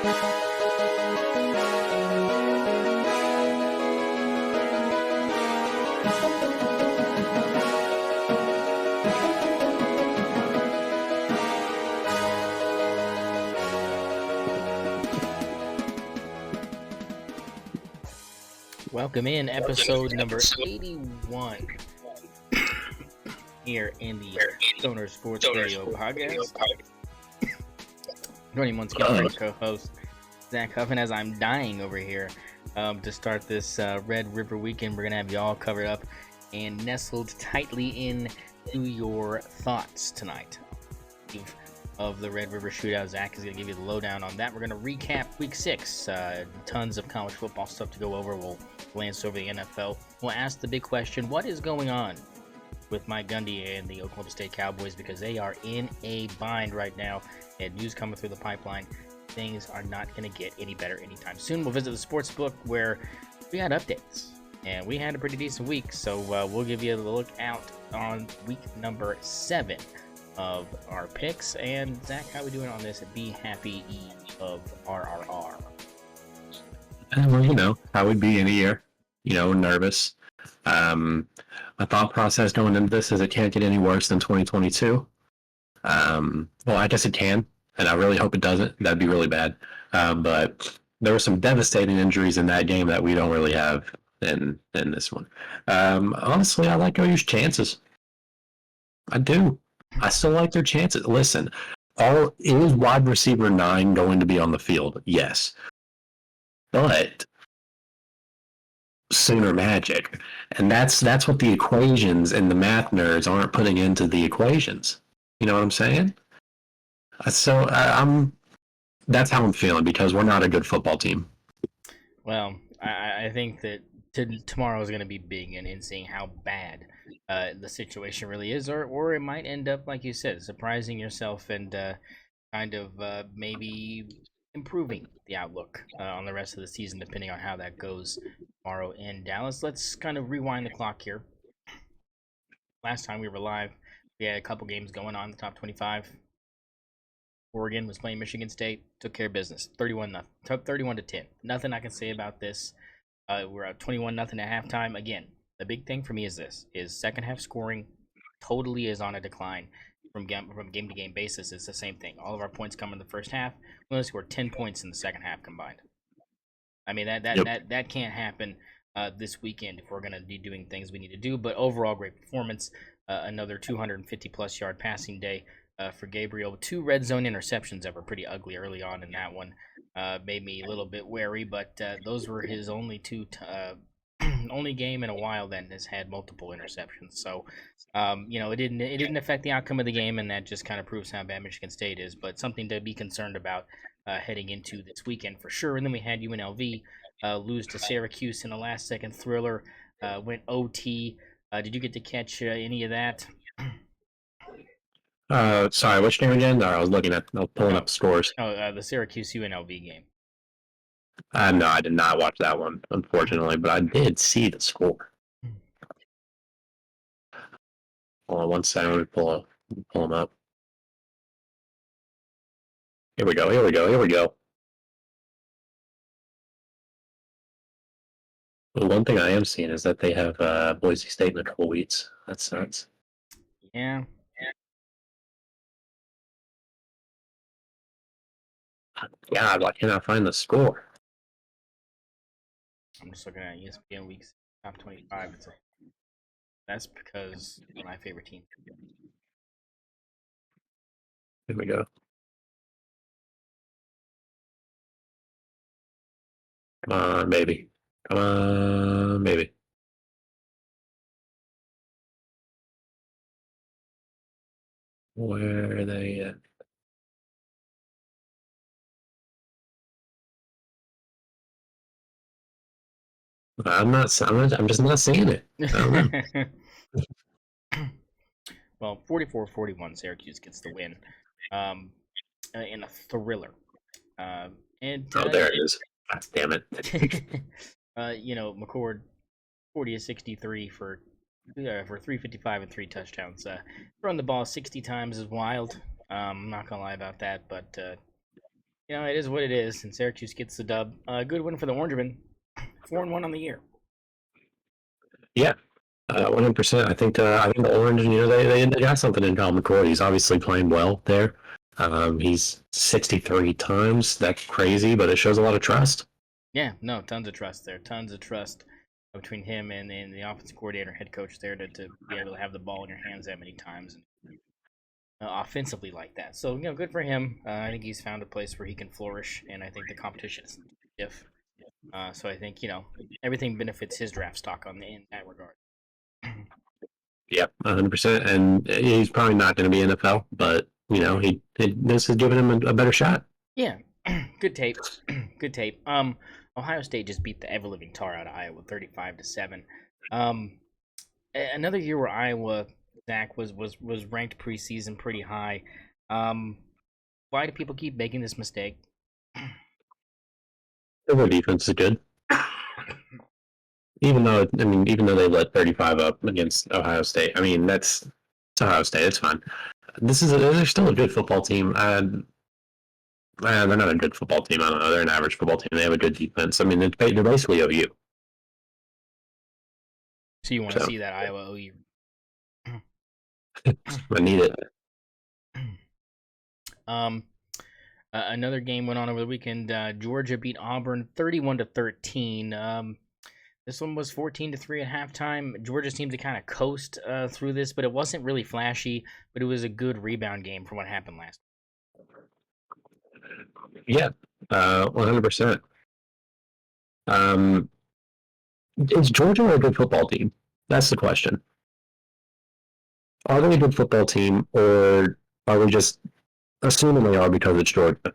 Welcome in episode number 81 here in the St0ner Sports Radio podcast. Joining once again my co-host Zach Huffin as I'm dying over here to start this Red River weekend. We're gonna have you all covered up and nestled tightly in to your thoughts tonight of the Red River Shootout. Zach is going to give you the lowdown on that. We're going to recap Week 6. Tons of college football stuff to go over. We'll glance over the NFL. We'll ask the big question, what is going on with Mike Gundy and the Oklahoma State Cowboys? Because they are in a bind right now. And news coming through the pipeline. Things are not going to get any better anytime soon. We'll visit the sports book where we got updates. And we had a pretty decent week. So we'll give you a look out on week number 7. Of our picks. And Zach, how are we doing on this Be Happy Eve of RRR? Well, you know, how we'd be in a year, nervous. My thought process going into this is it can't get any worse than 2022. Well, I guess it can, and I really hope it doesn't. That'd be really bad. But there were some devastating injuries in that game that we don't really have in this one. Honestly, I like OU's chances. I do. I still like their chances. Listen, is wide receiver 9 going to be on the field? Yes. But Sooner magic. And that's what the equations and the math nerds aren't putting into the equations. You know what I'm saying? So that's how I'm feeling because we're not a good football team. Well, I think that tomorrow is going to be big in seeing how bad the situation really is, or it might end up, like you said, surprising yourself and kind of maybe improving the outlook on the rest of the season, depending on how that goes tomorrow in Dallas. Let's kind of rewind the clock here. Last time we were live, we had a couple games going on in the top 25. Oregon was playing Michigan State, took care of business, 31-0, took 31-10. Nothing I can say about this. We're at 21-0 at halftime. Again, the big thing for me is this: second half scoring totally is on a decline from game to game basis. It's the same thing. All of our points come in the first half. We only scored 10 points in the second half combined. I mean that can't happen this weekend if we're going to be doing things we need to do. But overall, great performance. Another 250 plus yard passing day for Gabriel. 2 red zone interceptions that were pretty ugly early on in that one. Made me a little bit wary, but those were his only only game in a while that has had multiple interceptions. So, it didn't affect the outcome of the game, and that just kind of proves how bad Michigan State is. But something to be concerned about heading into this weekend for sure. And then we had UNLV lose to Syracuse in a last-second thriller. Went OT. Did you get to catch any of that? Sorry, which game again? I was pulling up scores. The Syracuse UNLV game. No, I did not watch that one, unfortunately, but I did see the score. Hold on one second, let me pull them up. Here we go. Well, one thing I am seeing is that they have Boise State in a couple weeks. That's nuts. Yeah. God, why can't I find the score? I'm just looking at ESPN Weeks top 25. That's because my favorite team. Here we go. Come on, baby. Where are they at? I'm just not seeing it. I don't know. Well, 44-41, Syracuse gets the win in a thriller. There it is. God damn it. McCord 40-63 for 355 and 3 touchdowns. Run the ball 60 times is wild. I'm not gonna lie about that, but it is what it is, and Syracuse gets the dub. Good win for the Orangemen, 4-1 on the year. Yeah, 100%. I think the Orange, they got something in Kyle McCoy. He's obviously playing well there. He's 63 times. That's crazy, but it shows a lot of trust. Yeah, no, tons of trust there. Tons of trust between him and the offensive coordinator, head coach there to be able to have the ball in your hands that many times and offensively like that. So, good for him. I think he's found a place where he can flourish, and I think the competition is stiff. So I think, everything benefits his draft stock in that regard. Yep, 100%. And he's probably not going to be NFL, but, this is giving him a better shot. Yeah, good tape. Good tape. Ohio State just beat the ever-living tar out of Iowa 35-7. Another year where Iowa, Zach, was ranked preseason pretty high. Why do people keep making this mistake? Their defense is good. Even though they let 35 up against Ohio State, it's Ohio State. It's fine. They're still a good football team. They're not a good football team. I don't know. They're an average football team. They have a good defense. They're basically OU. So you want to see that Iowa OU? I need it. Another game went on over the weekend. Georgia beat Auburn 31-13. This one was 14-3 at halftime. Georgia seemed to kind of coast through this, but it wasn't really flashy. But it was a good rebound game from what happened last week. Yeah, 100%. Is Georgia a good football team? That's the question. Are they a good football team, or are we just assuming they are because it's Georgia?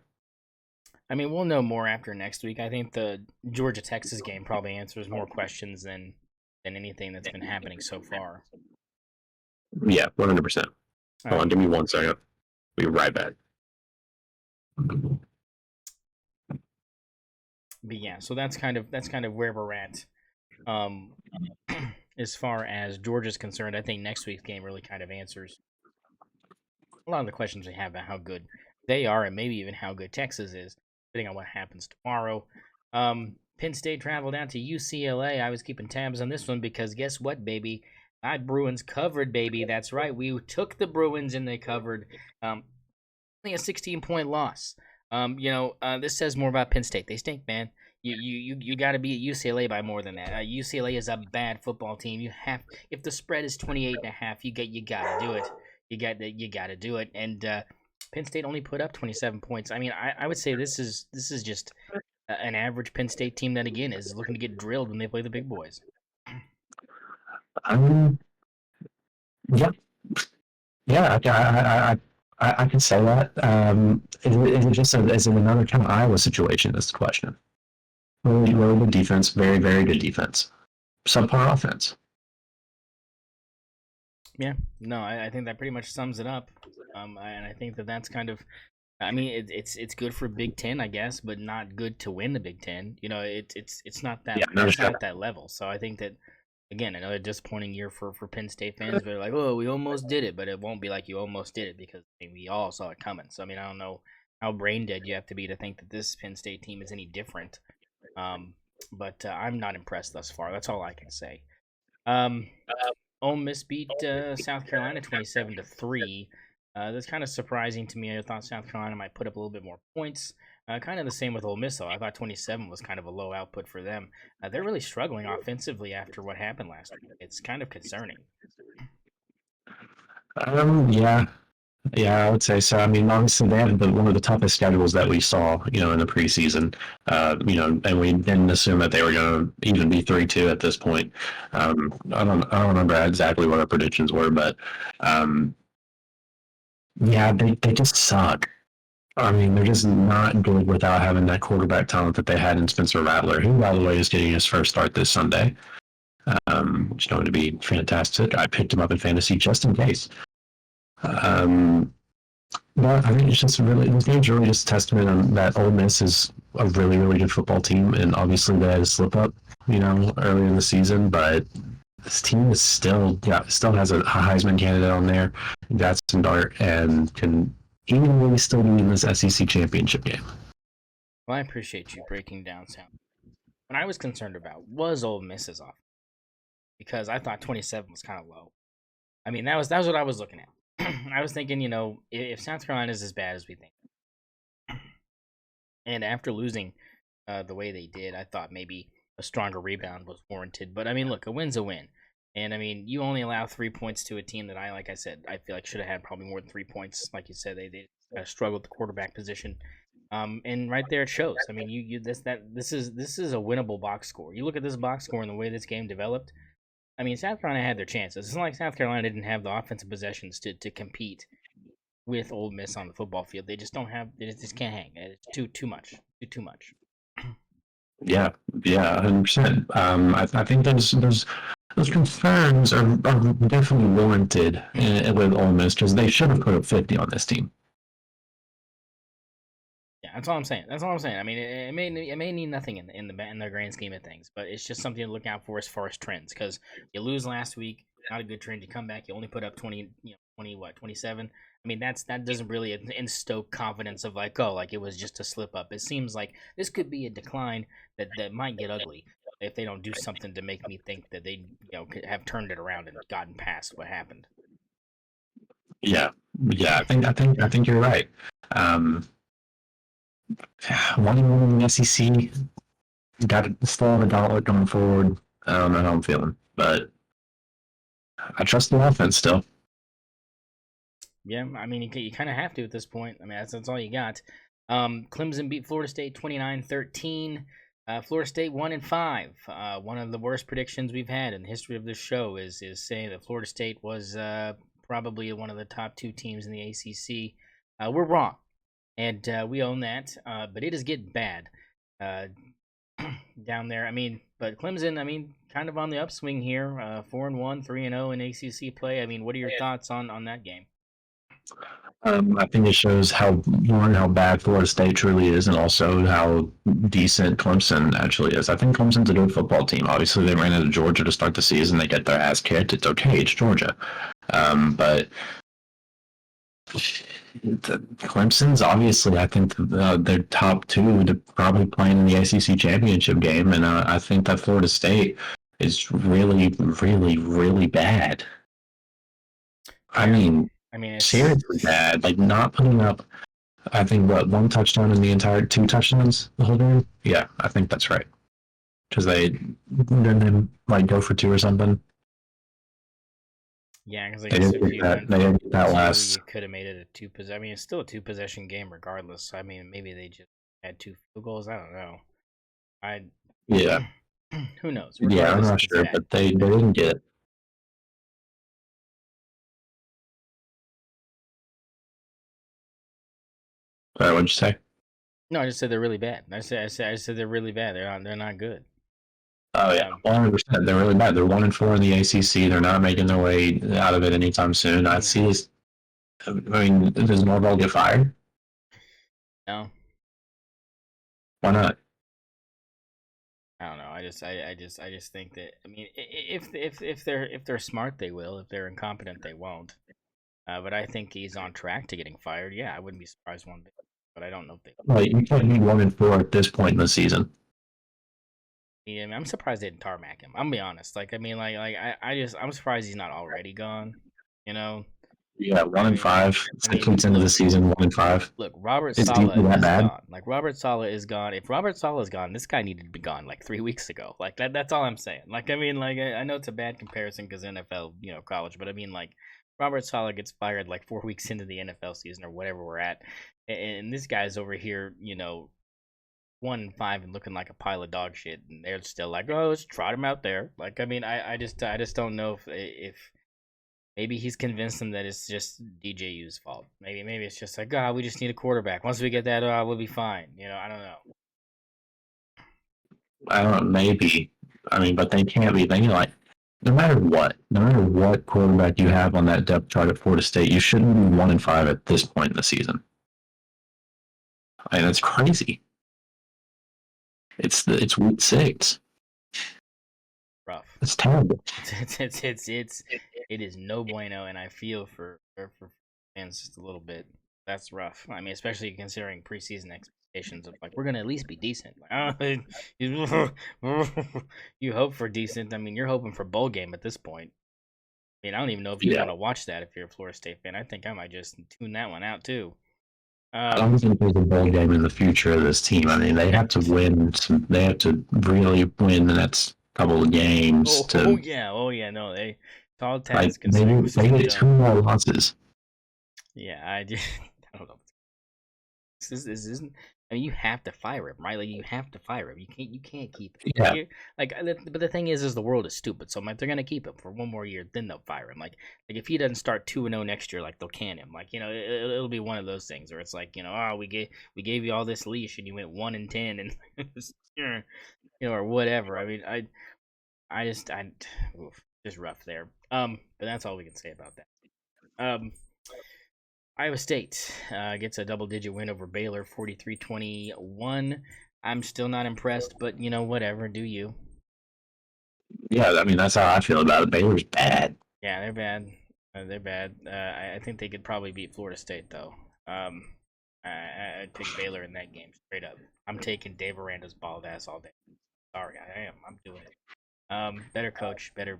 We'll know more after next week. I think the Georgia-Texas game probably answers more questions than anything that's been happening so far. Yeah, 100%. Hold on, give me 1 second. We'll be right back. But yeah, so that's kind of where we're at. As far as Georgia's concerned, I think next week's game really kind of answers a lot of the questions we have about how good they are and maybe even how good Texas is, depending on what happens tomorrow. Penn State traveled down to UCLA. I was keeping tabs on this one because guess what, baby? My Bruins covered, baby. That's right. We took the Bruins and they covered. Only a 16-point loss. This says more about Penn State. They stink, man. You got to beat UCLA by more than that. UCLA is a bad football team. If the spread is 28.5, you got to do it. You got to do it. And Penn State only put up 27 points. I would say this is just an average Penn State team that again is looking to get drilled when they play the big boys. Yeah, I can say that. Is it another kind of Iowa situation? That's the question. Really, really good defense, very, very good defense. Subpar offense. Yeah, no, I think that pretty much sums it up. And I think that's kind of, it's good for Big Ten, I guess, but not good to win the Big Ten. It's not that it's not at that level. So I think that again, another disappointing year for Penn State fans. They're like, oh, we almost did it, but it won't be like you almost did it because we all saw it coming. So I don't know how brain dead you have to be to think that this Penn State team is any different. But I'm not impressed thus far. That's all I can say. Ole Miss beat South Carolina 27-3. That's kind of surprising to me. I thought South Carolina might put up a little bit more points. Kind of the same with Ole Miss, though. I thought 27 was kind of a low output for them. They're really struggling offensively after what happened last week. It's kind of concerning. Yeah, I would say so. Obviously they have one of the toughest schedules that we saw, in the preseason. And we didn't assume that they were going to even be 3-2 at this point. I don't remember exactly what our predictions were, but they just suck. They're just not good without having that quarterback talent that they had in Spencer Rattler, who, by the way, is getting his first start this Sunday. It's going to be fantastic. I picked him up in fantasy just in case. But I think it's just this game's really just a testament on that Ole Miss is a really, really good football team, and obviously they had a slip up, early in the season, but this team is still has a Heisman candidate on there, got some dart, and can even really still be in this SEC championship game. Well, I appreciate you breaking down sound. What I was concerned about was Ole Miss's off because I thought 27 was kind of low. I mean, that was what I was looking at. I was thinking, if South Carolina is as bad as we think, and after losing the way they did, I thought maybe a stronger rebound was warranted. But I mean, look, a win's a win. And I mean, you only allow 3 points to a team that like I said, I feel like should have had probably more than 3 points. Like you said, they struggled at the quarterback position. And right there it shows. I mean, this is a winnable box score. You look at this box score and the way this game developed. I mean, South Carolina had their chances. It's not like South Carolina didn't have the offensive possessions to compete with Ole Miss on the football field. They just don't have. They just can't hang. It's too much. Too much. Yeah, yeah, 100%. I think those concerns are definitely warranted with Ole Miss because they should have put up 50 on this team. Yeah, that's all I'm saying. That's all I'm saying. I mean, it may mean nothing in the grand scheme of things, but it's just something to look out for as far as trends. Because you lose last week, not a good trend. You come back, you only put up 20, 27. I mean, that doesn't really instoke confidence of like, oh, like it was just a slip up. It seems like this could be a decline that might get ugly if they don't do something to make me think that they could have turned it around and gotten past what happened. Yeah, yeah, I think you're right. Um, One in the SEC, got to still have a gauntlet going forward. I don't know how I'm feeling, but I trust the offense still. Yeah, I mean, you kind of have to at this point. I mean, that's all you got. Clemson beat Florida State 29-13. Florida State 1-5. One of the worst predictions we've had in the history of this show is saying that Florida State was probably one of the top two teams in the ACC. We're wrong, and we own that. But it is getting bad down there. I mean, but Clemson, I mean, kind of on the upswing here. 4-1, 3-0 in ACC play. I mean, what are your thoughts on that game? I think it shows how bad Florida State truly is, and also how decent Clemson actually is. I think Clemson's a good football team. Obviously, they ran into Georgia to start the season. They get their ass kicked. It's okay. It's Georgia, but Clemson's obviously, I think they're top two to probably playing in the ACC championship game, and I think that Florida State is really, really, really bad. I mean, I mean, seriously bad. Like not putting up. I think what one touchdown in the entire two touchdowns the whole game. Yeah, I think that's right. Because they might go for two or something. yeah, because I They guess didn't if get you that. went They for didn't get that two, last. you could have made it a two possession. I mean, it's still a two possession game regardless. I mean, maybe they just had two field goals. I don't know. I Yeah, who knows? yeah, I'm Regardless, not it's sure, bad. but they didn't get. Sorry, what'd you say? No, I just said they're really bad. I said they're really bad. They're not good. Oh yeah, Um, 100%. They're really bad. They're 1-4 in the ACC. They're not making their way out of it anytime soon. I see this. I mean, does Norvell get fired? no, Why not? I don't know. I just think that. I mean, if they're smart, they will. If they're incompetent, they won't. But I think he's on track to getting fired. Yeah, I wouldn't be surprised one bit. But I don't know if they. Like you can't be 1-4 at this point in the season. Yeah, I mean, I'm surprised they didn't tarmac him. I'm gonna be honest. Like, I mean, I'm surprised he's not already gone. You know, Yeah, one I and mean, five. I 6 weeks mean, into the look, season, 1-5. look. Robert Is deep Sala that is bad? gone. Like, Robert Sala is gone. If Robert Sala is gone, this guy needed to be gone like 3 weeks ago. Like that. That's all I'm saying. Like, I mean, like I know it's a bad comparison because NFL, college, but I mean, like, Robert Sala gets fired like 4 weeks into the NFL season or whatever we're at, and this guy's over here, 1-5 and looking like a pile of dog shit, and they're still like, oh, let's trot him out there. Like, I mean, I just don't know if maybe he's convinced them that it's just DJU's fault. Maybe it's just like, we just need a quarterback. Once we get that, we'll be fine. I don't know. I don't know, maybe. I mean, but they can't be thinking like, no matter what quarterback you have on that depth chart at Florida State, you shouldn't be 1-5 at this point in the season. I mean, that's crazy. It's week 6. Rough. It's terrible. It is no bueno, and I feel for fans just a little bit. That's rough. I mean, especially considering preseason expectations. expectations of like we're gonna at least be decent. Like, you hope for decent. I mean, you're hoping for bowl game at this point. I mean, I don't even know if you'd Yeah. want to watch that if you're a Florida State fan. I think I might just tune that one out too. I don't Um, think there's a bowl game in the future of this team. I mean, they have to win. They have to really win the next couple of games to oh yeah, no, they tall like task and small they feat get two done. more losses. Yeah, I just I don't know. This isn't. I mean, you have to fire him, right? Like you have to fire him. You can't keep him. Like Yeah, you like. But the thing is the world is stupid. So if they're gonna keep him for one more year, then they'll fire him. Like if he doesn't start 2-0 next year, like they'll can him. Like it'll be one of those things where it's like oh we gave you all this leash and you went 1-10 and or whatever. I mean I oof, just rough there. But that's all we can say about that. Um, Iowa State gets a double-digit win over Baylor, 43-21. I'm still not impressed, but whatever. Do you? yeah. I mean, that's how I feel about it. Baylor's bad. Yeah, they're bad. They're bad. I think they could probably beat Florida State though. I'd pick Baylor in that game straight up. I'm taking Dave Aranda's bald ass all day. Sorry, I am. I'm doing it. Better coach, better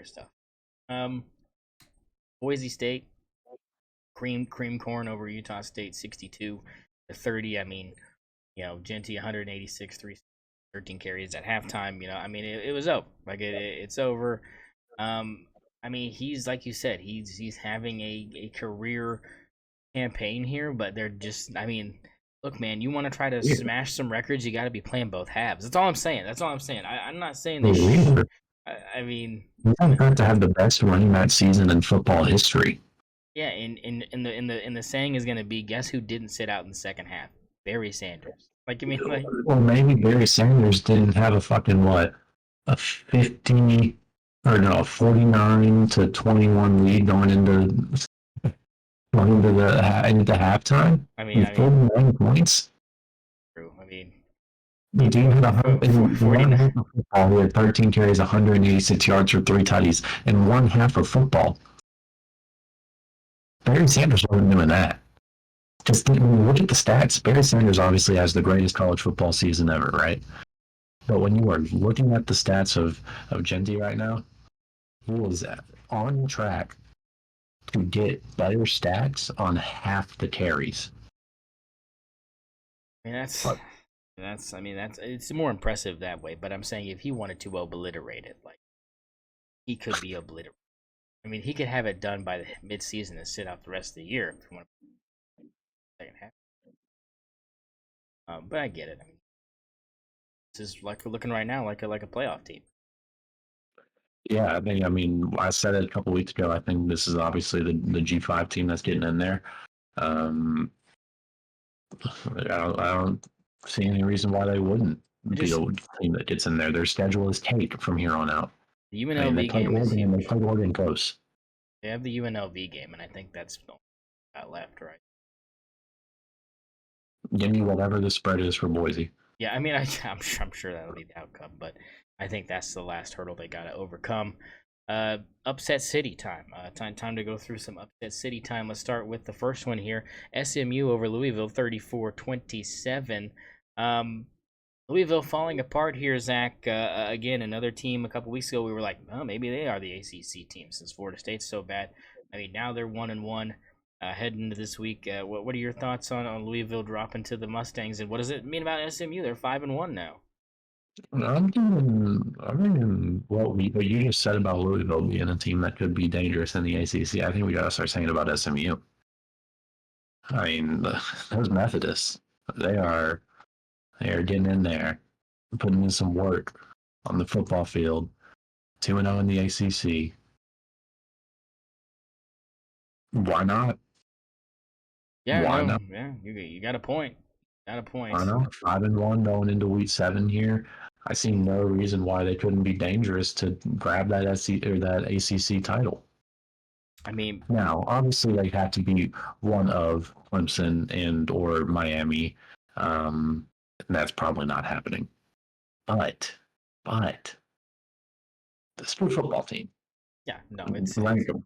stuff. Um, Boise State cream corn over Utah State 62-30. I mean, Genty 186, 13 carries at halftime. I mean, it was over. Like it's over. I mean, he's like you said, he's having a career campaign here, but they're just. I mean, look, man, you want to try to Yeah. smash some records, you got to be playing both halves. That's all I'm saying. I'm not saying they. We I mean, don't have to have the best running back season in football history. yeah, in the saying is gonna be guess who didn't sit out in the second half? Barry Sanders. Like I mean like Well, maybe Barry Sanders didn't have a fucking what, a 50 or no, a 49-21 lead into halftime I mean with 49 points. true. I mean The dude had in one 49. half of football. He had 13 carries, 186 yards for 3 tutties in one half of football. Barry Sanders wasn't doing that. Just when you look at the stats, Barry Sanders obviously has the greatest college football season ever, right? But when you are looking at the stats of Genty right now, he was on track to get better stats on half the carries. I mean that's I mean that's it's more impressive that way, but I'm saying if he wanted to obliterate it, like he could be obliterated. I mean he could have it done by the mid-season and sit out the rest of the year if you want to second half. But I get it. I mean this is like we're looking right now like a playoff team. Yeah, I said it a couple weeks ago. I think this is obviously the G5 team that's getting in there. Um, I don't see any reason why they wouldn't be Just a team that gets in there. Their schedule is cake from here on out. the I mean, they UNLV played game is Oregon and they huge. played Oregon close. They have the UNLV game, and I think that's got left, right? Give me whatever the spread is for Boise. Yeah, I mean, I'm sure that'll be the outcome, but I think that's the last hurdle they got to overcome. Upset City time. Time to go through some Upset City time. Let's start with the first one here. SMU over Louisville, 34-27. Louisville falling apart here, Zach. Again, another team a couple weeks ago, we were like, oh, maybe they are the ACC team since Florida State's so bad. I mean, now they're 1-1. Heading into this week, what are your thoughts on Louisville dropping to the Mustangs, and what does it mean about SMU? They're 5-1 now. I'm thinking what you just said about Louisville being a team that could be dangerous in the ACC. I think we got to start saying about SMU. I mean, those Methodists, they are getting in there, putting in some work on the football field. 2-0 in the ACC. Why not? Yeah, Why no, not? yeah, you got a point. Got a Why point. not? 5-1 going into week 7 here. I see no reason why they couldn't be dangerous to grab that that ACC title. I mean, Now, obviously, they have to be one of Clemson and or Miami, and that's probably not happening. But this new football team, yeah, no, it's rank them.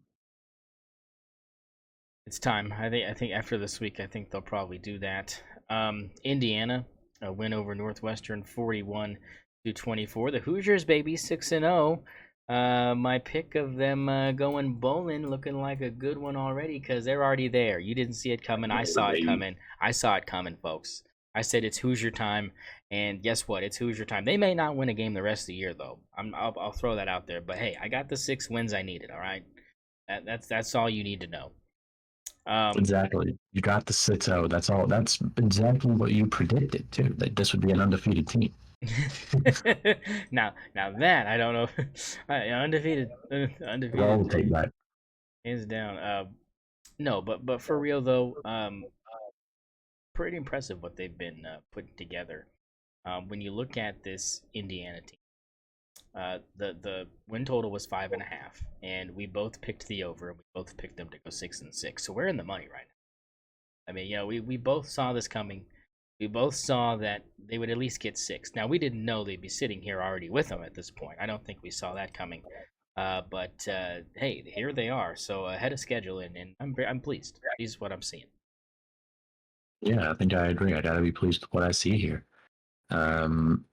it's time. I think after this week, I think they'll probably do that. Indiana a win over Northwestern 41-24. The Hoosiers, baby, 6-0. My pick of them going bowling looking like a good one already because they're already there. You didn't see it coming. I saw it coming. I saw it coming, folks. I said it's Hoosier time, and guess what? It's Hoosier time. They may not win a game the rest of the year, though. I'll throw that out there. But hey, I got the 6 wins I needed. All right, that's all you need to know. Exactly. You got the 6-0. That's all. That's exactly what you predicted too. That this would be an undefeated team. now that I don't know, undefeated, Well, take that. hands down. No, but for real though, pretty impressive what they've been putting together. When you look at this Indiana team, the win total was 5.5, and we both picked the over, and we both picked them to go 6-6. So we're in the money right now. I mean, we both saw this coming. We both saw that they would at least get 6. Now we didn't know they'd be sitting here already with them at this point. I don't think we saw that coming. But hey, here they are. So ahead of schedule, and I'm pleased. Pleased with what I'm seeing. Yeah, I think I agree. I gotta be pleased with what I see here. I'm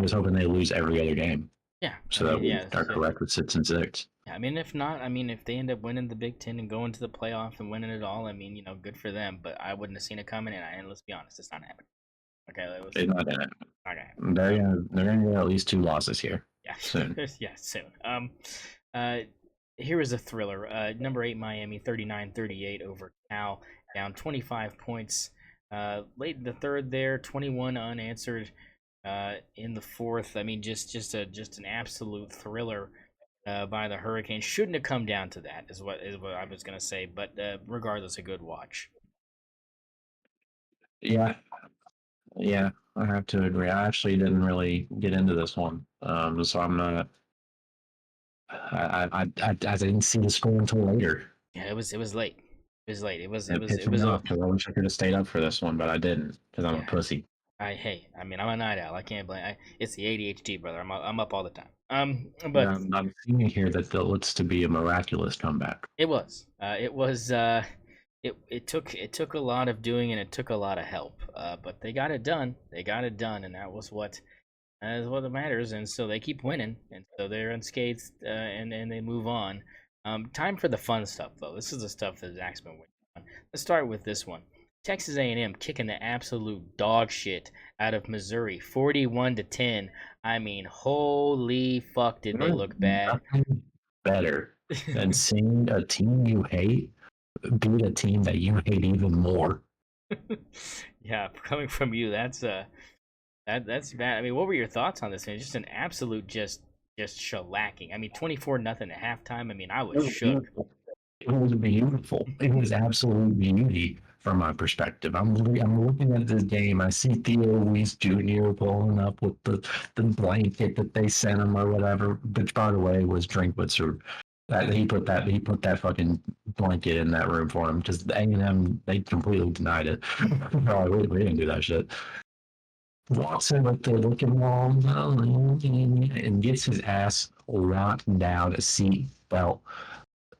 just hoping they lose every other game. Yeah, so that we are correct with 6-6. Yeah, I mean, if not, I mean, if they end up winning the Big Ten and going to the playoff and winning it all, I mean, good for them. But I wouldn't have seen it coming, and let's be honest, it's not happening. Okay, it's not gonna happen. Okay, they're gonna get at least 2 losses here. Yeah, soon. Yeah, soon. Here is a thriller. Number 8 Miami, 39-38 over Cal, down 25 points. Late in the third, there, 21 unanswered. In the fourth, I mean, just an absolute thriller by the Hurricanes. Shouldn't have come down to that, is what I was gonna say. But regardless, a good watch. Yeah, I have to agree. I actually didn't really get into this one, so I'm not. I didn't see the score until later. Yeah, it was late. It was late. It was off. I wish I could have stayed up for this one, but I didn't because I'm a pussy. I mean, I'm a night owl. I can't blame. It's the ADHD, brother. I'm up all the time. But I'm seeing here that looks to be a miraculous comeback. It was. It took a lot of doing, and it took a lot of help. But they got it done. They got it done, and that was what matters. And so they keep winning, and so they're unscathed, and they move on. Time for the fun stuff, though. This is the stuff that Zach's been waiting on. Let's start with this one. Texas A&M kicking the absolute dog shit out of Missouri, 41-10. I mean, holy fuck, did they look bad? Better than seeing a team you hate beat a team that you hate even more. Yeah, coming from you, that's bad. I mean, what were your thoughts on this? Just an absolute just shellacking. I mean, 24-0 at halftime. I mean, I was shook. It was beautiful. It was absolute beauty from my perspective. I'm looking at this game. I see Theo Weiss Jr. pulling up with the blanket that they sent him or whatever, which by the way was Drinkwitz. That he put that fucking blanket in that room for him because the A&M they completely denied it. Oh, we didn't do that shit. Walks in with the looking wall and gets his ass locked down a seat belt.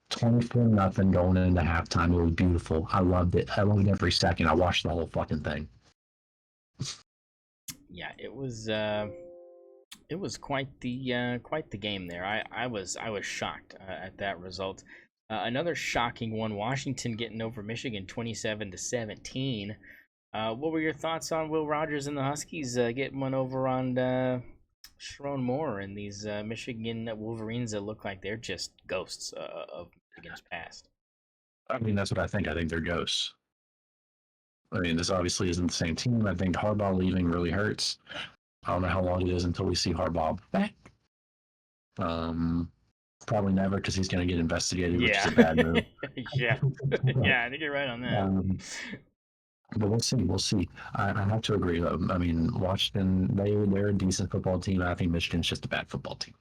24-0 going into halftime. It was beautiful. I loved it. I loved every second. I watched the whole fucking thing. Yeah, it was quite the game there. I was shocked at that result. Another shocking one: Washington getting over Michigan 27-17. What were your thoughts on Will Rogers and the Huskies getting one over on Sharon Moore and these Michigan Wolverines that look like they're just ghosts of Michigan's past? I mean, that's what I think. I think they're ghosts. I mean, this obviously isn't the same team. I think Harbaugh leaving really hurts. I don't know how long it is until we see Harbaugh back. Probably never because he's going to get investigated, which is a bad move. Yeah, I think you're right on that. But we'll see. I have to agree. I mean, Washington, they're a decent football team. I think Michigan's just a bad football team.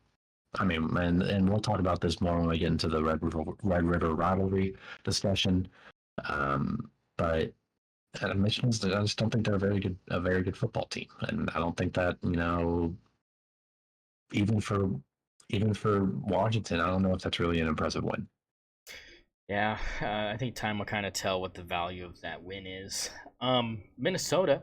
I mean, and we'll talk about this more when we get into the Red River rivalry discussion. But Michigan's, I just don't think they're a very good football team, and I don't think that even for Washington, I don't know if that's really an impressive win. Yeah, I think time will kind of tell what the value of that win is. Minnesota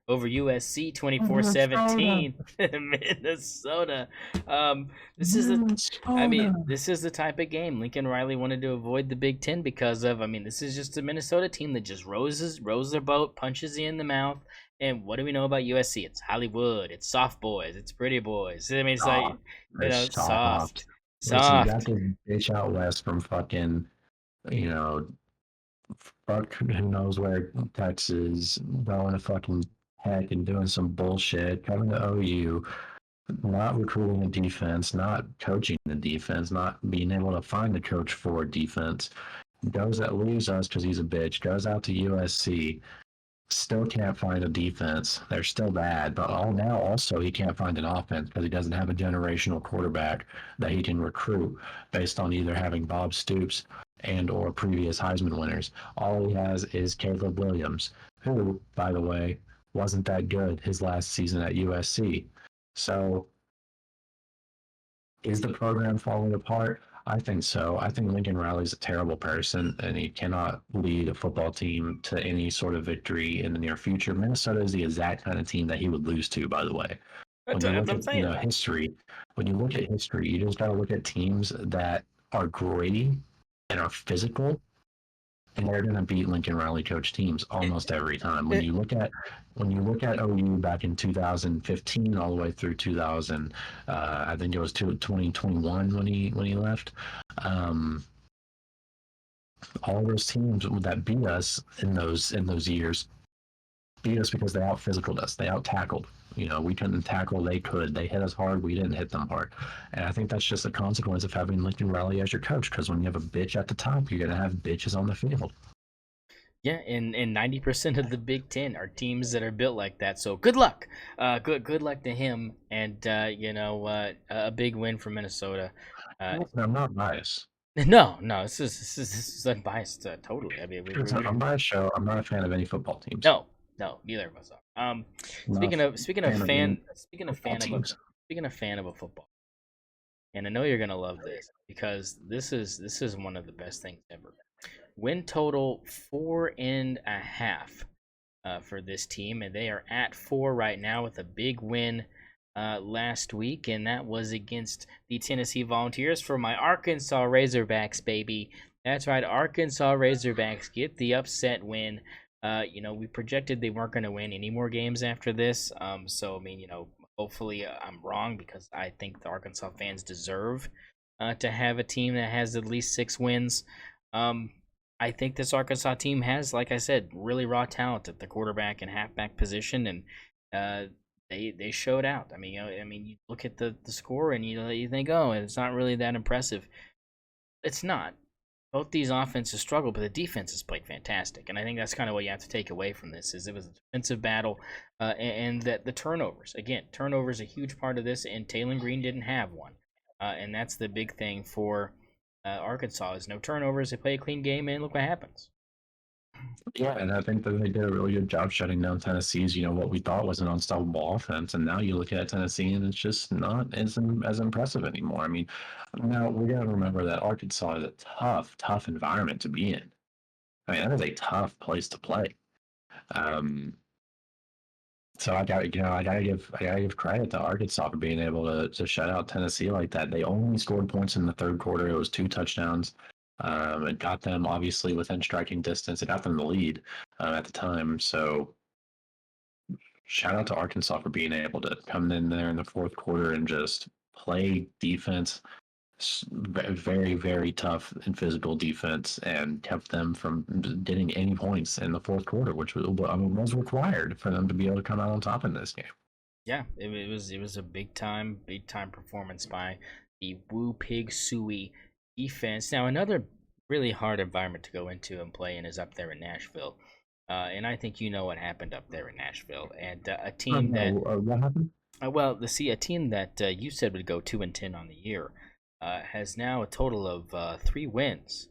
over USC Minnesota, 24-17. Minnesota. Um, this is the, I Minnesota. mean, this is the type of game Lincoln Riley wanted to avoid the Big Ten because of. I mean, this is just a Minnesota team that just rows their boat, punches you in the mouth. And what do we know about USC? It's Hollywood. It's soft boys. It's pretty boys. I mean, it's like Soft. They're soft, soft. Listen, you got soft. this bitch out west from fucking, you know, fuck who knows where, Texas, going to fucking heck and doing some bullshit, coming to OU, not recruiting the defense, not coaching the defense, not being able to find a coach for defense. Goes that leaves us because he's a bitch. Goes out to USC, still can't find a defense. They're still bad, but now also he can't find an offense because he doesn't have a generational quarterback that he can recruit based on either having Bob Stoops and or previous Heisman winners. All he has is Caleb Williams, who, by the way, wasn't that good his last season at USC. So is the program falling apart? I think so. I think Lincoln Riley's a terrible person and he cannot lead a football team to any sort of victory in the near future. Minnesota is the exact kind of team that he would lose to, by the way. When That's you what look I'm at, saying. history, when you look at history, you just got to look at teams that are gritty and are physical, and they're going to beat Lincoln Riley coach teams almost every time. When you look at OU back in 2015 all the way through 2000, I think it was 2021 when he left. Um, all those teams that beat us in those years beat us because they out physicaled us, they out tackled. We couldn't tackle, they could. They hit us hard, we didn't hit them hard. And I think that's just a consequence of having Lincoln Riley as your coach, because when you have a bitch at the top, you're gonna have bitches on the field. Yeah, and 90% of the Big Ten are teams that are built like that. So good luck, good luck to him, and a big win for Minnesota. Uh, Listen, I'm not biased. no, this is unbiased, totally. I mean, I'm not a show. I'm not a fan of any football teams. no, neither of us are. I'm not Speaking a of fan of any football fan of a teams. speaking of fan of a football, and I know you're gonna love this because this is one of the best things ever. Win total 4.5 for this team, and they are at 4 right now with a big win last week, and that was against the Tennessee Volunteers for my Arkansas Razorbacks, baby. That's right, Arkansas Razorbacks get the upset win. We projected they weren't going to win any more games after this. So I mean, hopefully I'm wrong because I think the Arkansas fans deserve to have a team that has at least 6 wins. I think this Arkansas team has, like I said, really raw talent at the quarterback and halfback position, and they showed out. I mean, you look at the score and you think, oh, it's not really that impressive. It's not. Both these offenses struggled, but the defense has played fantastic, and I think that's kind of what you have to take away from this: is it was a defensive battle, and that the turnovers. Again, turnovers a huge part of this, and Taylor Green didn't have one, and that's the big thing for Arkansas is no turnovers. They play a clean game, and look what happens. Yeah, and I think that they did a really good job shutting down Tennessee's, what we thought was an unstoppable offense. And now you look at Tennessee and it's just not as impressive anymore. I mean, now we got to remember that Arkansas is a tough, tough environment to be in. I mean, that is a tough place to play. Um, so I gotta give credit to Arkansas for being able to shut out Tennessee like that. They only scored points in the third quarter. It was 2 touchdowns. It got them obviously within striking distance. It got them the lead at the time. So shout out to Arkansas for being able to come in there in the fourth quarter and just play defense, very, very tough and physical defense, and kept them from getting any points in the fourth quarter, which was required for them to be able to come out on top in this game. Yeah, it was a big time performance by the Woo Pig Suey defense. Now another really hard environment to go into and play in is up there in Nashville, and I think you know what happened up there in Nashville, and a team that No, what happened? a team that you said would go 2-10 on the year, has now a total of 3 wins,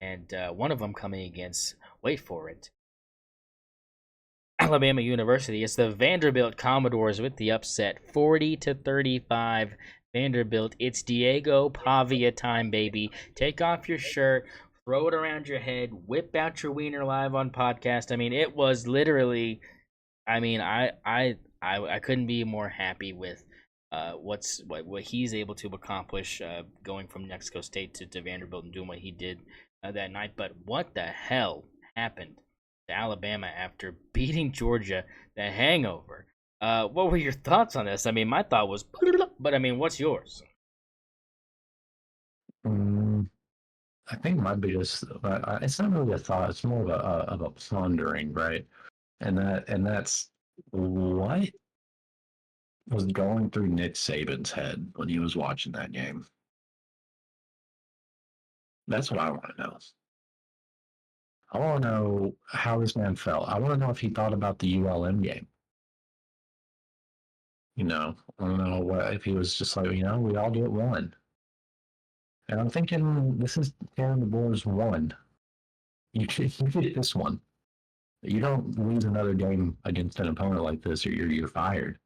and one of them coming against, wait for it, Alabama University. It's the Vanderbilt Commodores with the upset, 40-35. Vanderbilt. It's Diego Pavia time, baby. Take off your shirt, throw it around your head, whip out your wiener live on podcast. I mean, it was literally. I mean, I couldn't be more happy with what he's able to accomplish going from New Mexico State to Vanderbilt and doing what he did that night. But what the hell happened to Alabama after beating Georgia, the hangover? What were your thoughts on this? I mean, my thought was, but I mean, what's yours? Mm, I think my biggest, it's not really a thought, it's more of a pondering, right? And that's what was going through Nick Saban's head when he was watching that game. That's what I want to know. I want to know how this man felt. I want to know if he thought about the ULM game. I don't know what if he was just like, we all get one. And I'm thinking this is Aaron DeBoer's one. You get this one. You don't lose another game against an opponent like this, or you're fired.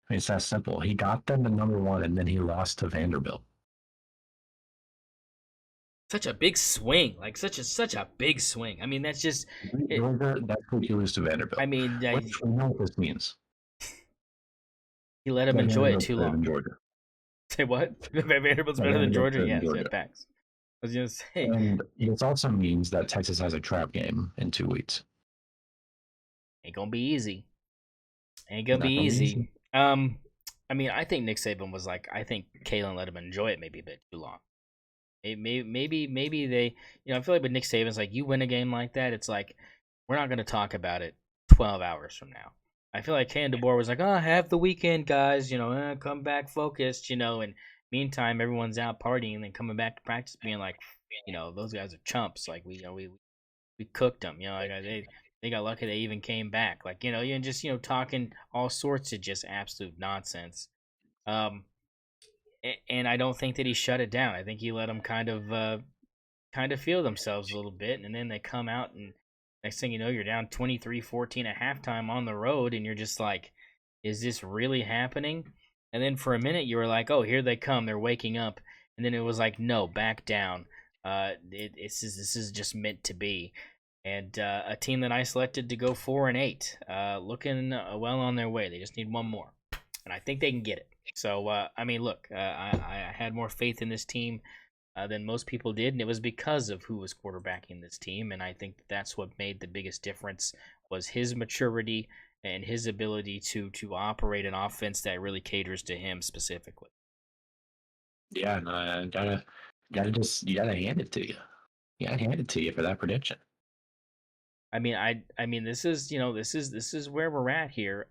I mean, it's that simple. He got them to number one, and then he lost to Vanderbilt. Such a big swing, like such a big swing. I mean, that's just. It, Georgia, that's what you lose to I Vanderbilt. mean, Which we know what this means. he let him That enjoy it Vanderbilt's too better long. than Georgia. Say what? Vanderbilt's That better than Vanderbilt's Georgia. better than Yes, Georgia. it backs. I was gonna say, And this also means that Texas has a trap game in 2 weeks. ain't gonna be easy. Ain't gonna be Not gonna be easy. easy. I mean, I think Nick Saban was like, I think Kalen let him enjoy it maybe a bit too long. Maybe they, I feel like with Nick Saban's like, you win a game like that, it's like we're not gonna talk about it 12 hours from now. I feel like Ken DeBoer was like, oh, have the weekend, guys, come back focused, and meantime everyone's out partying and then coming back to practice being like, those guys are chumps. Like we cooked them, like they got lucky they even came back. Like, you just, talking all sorts of just absolute nonsense. Um, and I don't think that he shut it down. I think he let them kind of feel themselves a little bit, and then they come out and next thing you know, you're down 23-14 at halftime on the road, and you're just like, is this really happening? And then for a minute you were like, oh, here they come, they're waking up, and then it was like, no, back down. This is just meant to be. And a team that I selected to go 4-8, looking well on their way. They just need one more, and I think they can get it. So I mean, look, I had more faith in this team than most people did, and it was because of who was quarterbacking this team. And I think that's what made the biggest difference was his maturity and his ability to operate an offense that really caters to him specifically. Yeah, no, I you gotta hand it to you. You gotta hand it to you for that prediction. I mean, this is this is where we're at here.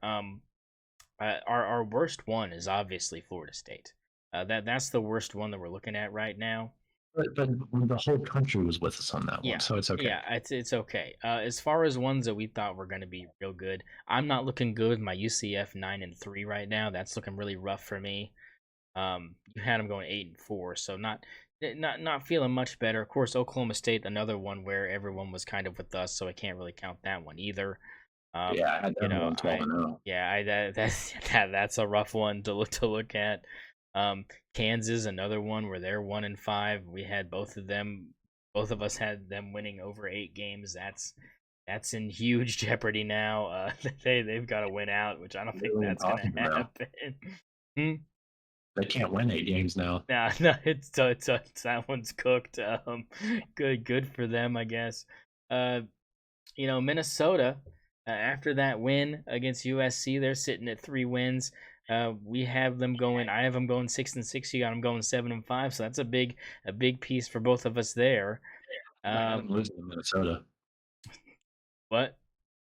Our worst one is obviously Florida State. That's the worst one that we're looking at right now. But the whole country was with us on that one, Yeah, so it's okay. yeah, it's okay. As far as ones that we thought were going to be real good, I'm not looking good with my UCF 9-3 right now. That's looking really rough for me. You had them going 8-4, so not feeling much better. Of course, Oklahoma State, another one where everyone was kind of with us, so I can't really count that one either. Yeah, I had them going 12 and 0. Yeah, that's a rough one to look at. Kansas, another one where they're 1-5. We had both of them. Both of us had them winning over 8 games. That's in huge jeopardy now. They've got to win out, which I don't think that's gonna happen. They can't win 8 games now. No, it's that one's cooked. Good for them, I guess. Minnesota. After that win against USC, they're sitting at 3 wins. We have them going. I have them going 6-6. You got them going 7-5. So that's a big piece for both of us there. I had them losing to Minnesota. What?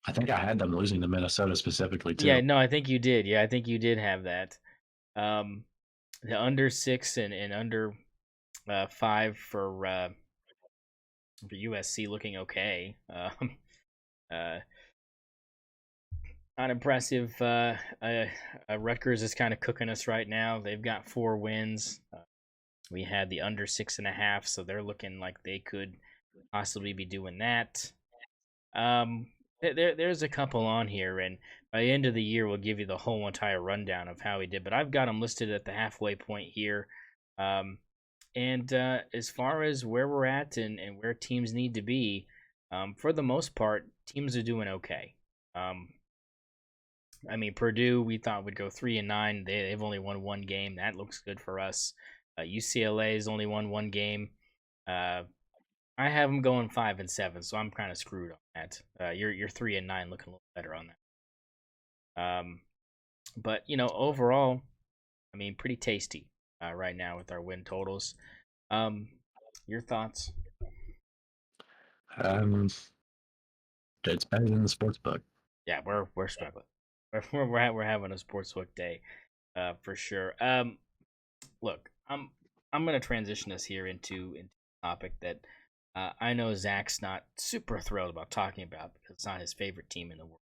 I think I had them losing to Minnesota specifically too. Yeah, no, I think you did. Yeah, I think you did have that. The under 6 and under 5 for USC looking okay. Not impressive. Rutgers is kind of cooking us right now. They've got 4 wins. We had the under 6.5, so they're looking like they could possibly be doing that. There's a couple on here, and by the end of the year, we'll give you the whole entire rundown of how he did. But I've got him listed at the halfway point here. And as far as where we're at and where teams need to be, for the most part, teams are doing okay. Um, I mean, Purdue, we thought would go 3-9. They've only won one game. That looks good for us. UCLA has only won one game. Uh, I have them going 5-7, so I'm kind of screwed on that. You're 3-9, looking a little better on that. But overall, I mean, pretty tasty right now with our win totals. Um, your thoughts? Um, it's better than the sports book. Yeah, we're struggling. We're having a sportsbook day, for sure. Look, I'm gonna transition us here into a topic that I know Zach's not super thrilled about talking about because it's not his favorite team in the world.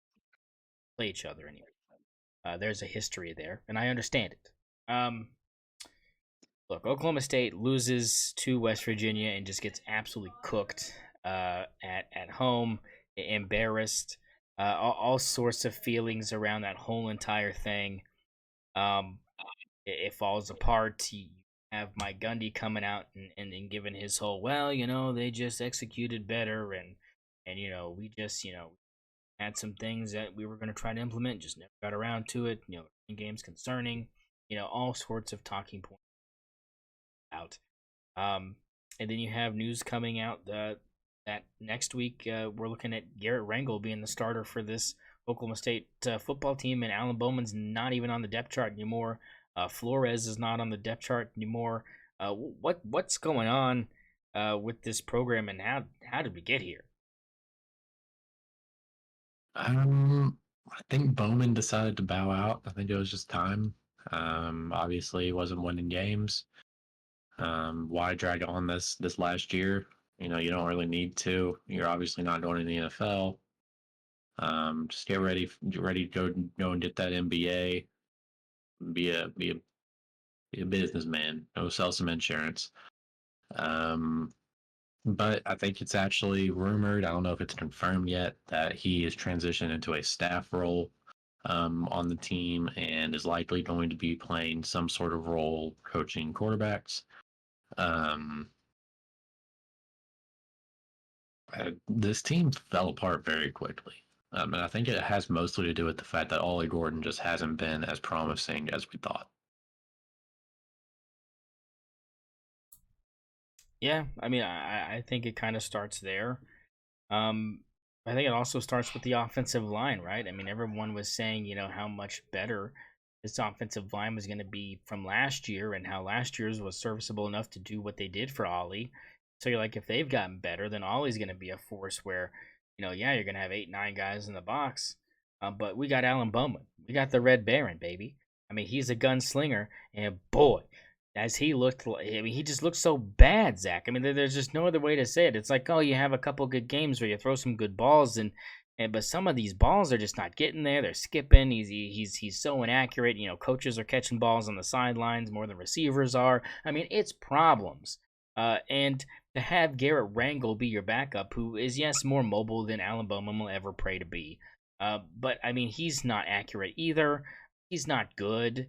Play each other anyway. There's a history there, and I understand it. Look, Oklahoma State loses to West Virginia and just gets absolutely cooked at home, embarrassed. All sorts of feelings around that whole entire thing. Um, it falls apart. You have Mike Gundy coming out and giving his whole, well, they just executed better, and we just had some things that we were going to try to implement, just never got around to it. Games concerning, all sorts of talking points out. And then you have news coming out that next week we're looking at Garrett Rangel being the starter for this Oklahoma State football team, and Alan Bowman's not even on the depth chart anymore. Flores is not on the depth chart anymore. What's going on with this program, and how did we get here? I think Bowman decided to bow out. I think it was just time. Obviously, he wasn't winning games. Why drag on this last year? You don't really need to. You're obviously not going to the NFL. Just get ready to go and get that MBA. Be a businessman. Go sell some insurance. Um, but I think it's actually rumored. I don't know if it's confirmed yet that he is transitioned into a staff role on the team and is likely going to be playing some sort of role coaching quarterbacks. Um, this team fell apart very quickly. And I think it has mostly to do with the fact that Ollie Gordon just hasn't been as promising as we thought. Yeah, I mean, I think it kind of starts there. Um, I think it also starts with the offensive line, right? I mean, everyone was saying, how much better this offensive line was going to be from last year, and how last year's was serviceable enough to do what they did for Ollie. So you're like, if they've gotten better, then Ollie's going to be a force where, yeah, you're going to have 8, 9 guys in the box. But we got Alan Bowman. We got the Red Baron, baby. I mean, he's a gunslinger, and boy, as he looked, I mean, he just looked so bad, Zach. I mean, there's just no other way to say it. It's like, oh, you have a couple good games where you throw some good balls, and but some of these balls are just not getting there. They're skipping. He's so inaccurate. Coaches are catching balls on the sidelines more than receivers are. I mean, it's problems. And to have Garrett Rangel be your backup, who is yes more mobile than Alan Bowman will ever pray to be, but I mean, he's not accurate either. He's not good.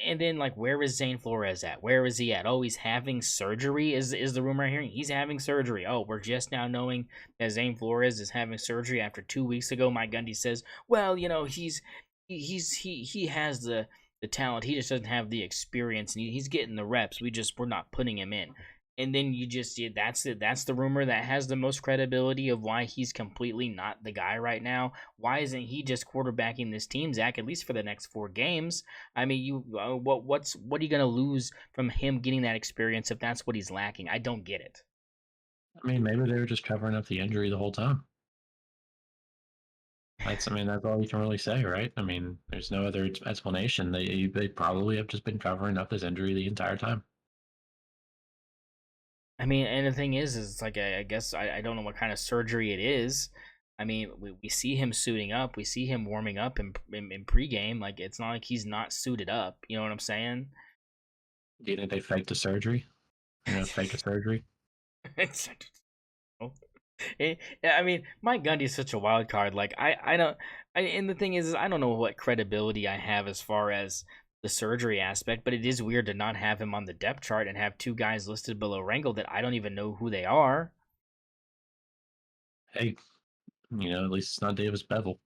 And then, like, where is Zane Flores at? Where is he at? Oh, he's having surgery. Is the rumor hearing? He's having surgery. Oh, we're just now knowing that Zane Flores is having surgery after 2 weeks ago. Mike Gundy says, well, he has the talent. He just doesn't have the experience, and he's getting the reps. We're not putting him in. And then you just that's it. That's the rumor that has the most credibility of why he's completely not the guy right now. Why isn't he just quarterbacking this team, Zach? At least for the next 4 games. I mean, what are you gonna lose from him getting that experience if that's what he's lacking? I don't get it. I mean, maybe they were just covering up the injury the whole time. That's all you can really say, right? I mean, there's no other explanation. They probably have just been covering up his injury the entire time. I mean, and the thing is it's like I guess I don't know what kind of surgery it is. I mean, we see him suiting up, we see him warming up in pregame. Like, it's not like he's not suited up. You know what I'm saying? Do you think they faked the surgery? Fake a surgery? It's I mean, Mike Gundy is such a wild card. Like, I don't. And the thing is I don't know what credibility I have as far as the surgery aspect, but it is weird to not have him on the depth chart and have two guys listed below Rangel that I don't even know who they are. Hey, at least it's not Davis Bevel.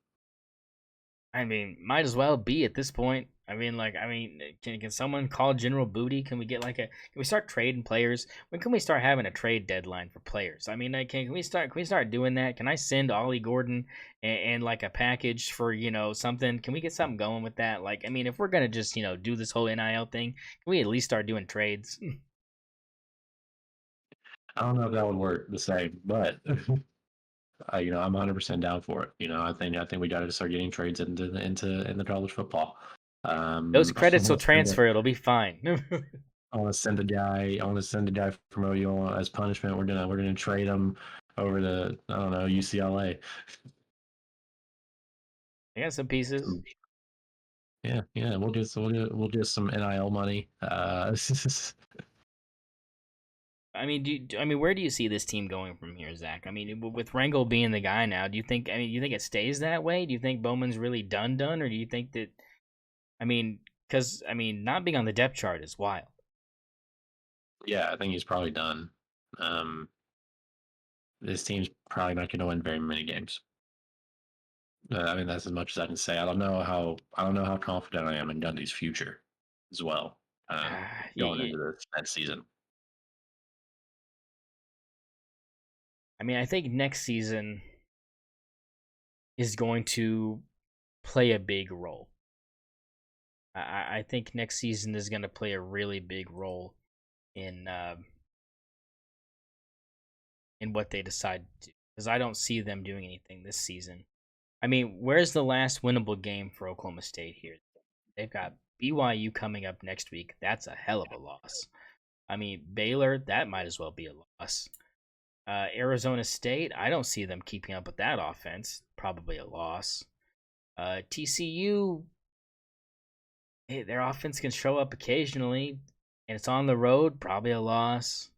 I mean, might as well be at this point. Can someone call General Booty? Can we get can we start trading players? When can we start having a trade deadline for players? I mean, can we start doing that? Can I send Ollie Gordon and like a package for something? Can we get something going with that? Like, I mean, if we're gonna just do this whole NIL thing, can we at least start doing trades? I don't know if that would work the same, but I'm 100% down for it. I think we got to start getting trades into college football. Those I credits will want to send transfer. It'll be fine. I want to send a guy. I want to send a guy from OU as punishment. We're gonna trade him over to, I don't know, UCLA. I got some pieces. Yeah, yeah. We'll get some NIL money. I mean, where do you see this team going from here, Zach? I mean, with Rangel being the guy now, do you think? I mean, do you think it stays that way? Do you think Bowman's really done, or do you think that? I mean, because not being on the depth chart is wild. Yeah, I think he's probably done. Um, this team's probably not going to win very many games. I mean, that's as much as I can say. I don't know how confident I am in Gundy's future as well. Going into this next season. I mean, I think next season is going to play a big role. I think next season is going to play a really big role in what they decide to do, because I don't see them doing anything this season. I mean, where's the last winnable game for Oklahoma State here? They've got BYU coming up next week. That's a hell of a loss. I mean, Baylor, that might as well be a loss. Arizona State, I don't see them keeping up with that offense. Probably a loss. TCU, hey, their offense can show up occasionally, and it's on the road. Probably a loss.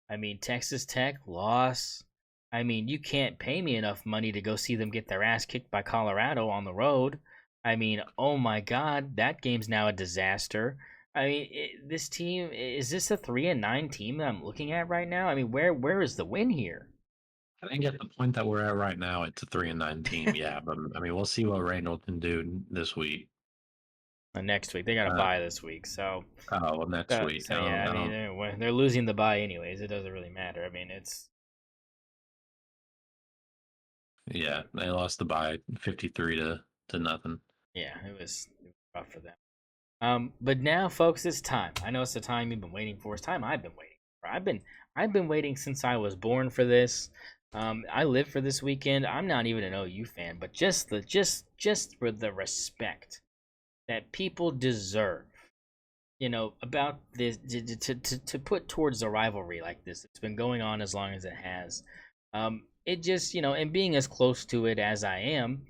I mean, Texas Tech, loss. I mean, you can't pay me enough money to go see them get their ass kicked by Colorado on the road. I mean, oh my God, that game's now a disaster. I mean, this team, is this a 3-9 team that I'm looking at right now? I mean, where is the win here? I think at the point that we're at right now, it's a 3-9 team. Yeah, but I mean, we'll see what Randall can do this week. Next week they got a Uh, bye this week, so well, next week. so yeah, I I mean don't. they're losing the bye anyways. It doesn't really matter. I mean, it's Yeah, they lost the bye 53 to nothing. yeah, it was rough for them. But now, folks, it's time. I know it's the time you've been waiting for. It's time I've been waiting for. I've been waiting since I was born for this. I live for this weekend. I'm not even an OU fan, but just for the respect that people deserve, about this to put towards a rivalry like this. It's been going on as long as it has. It just, and being as close to it as I am,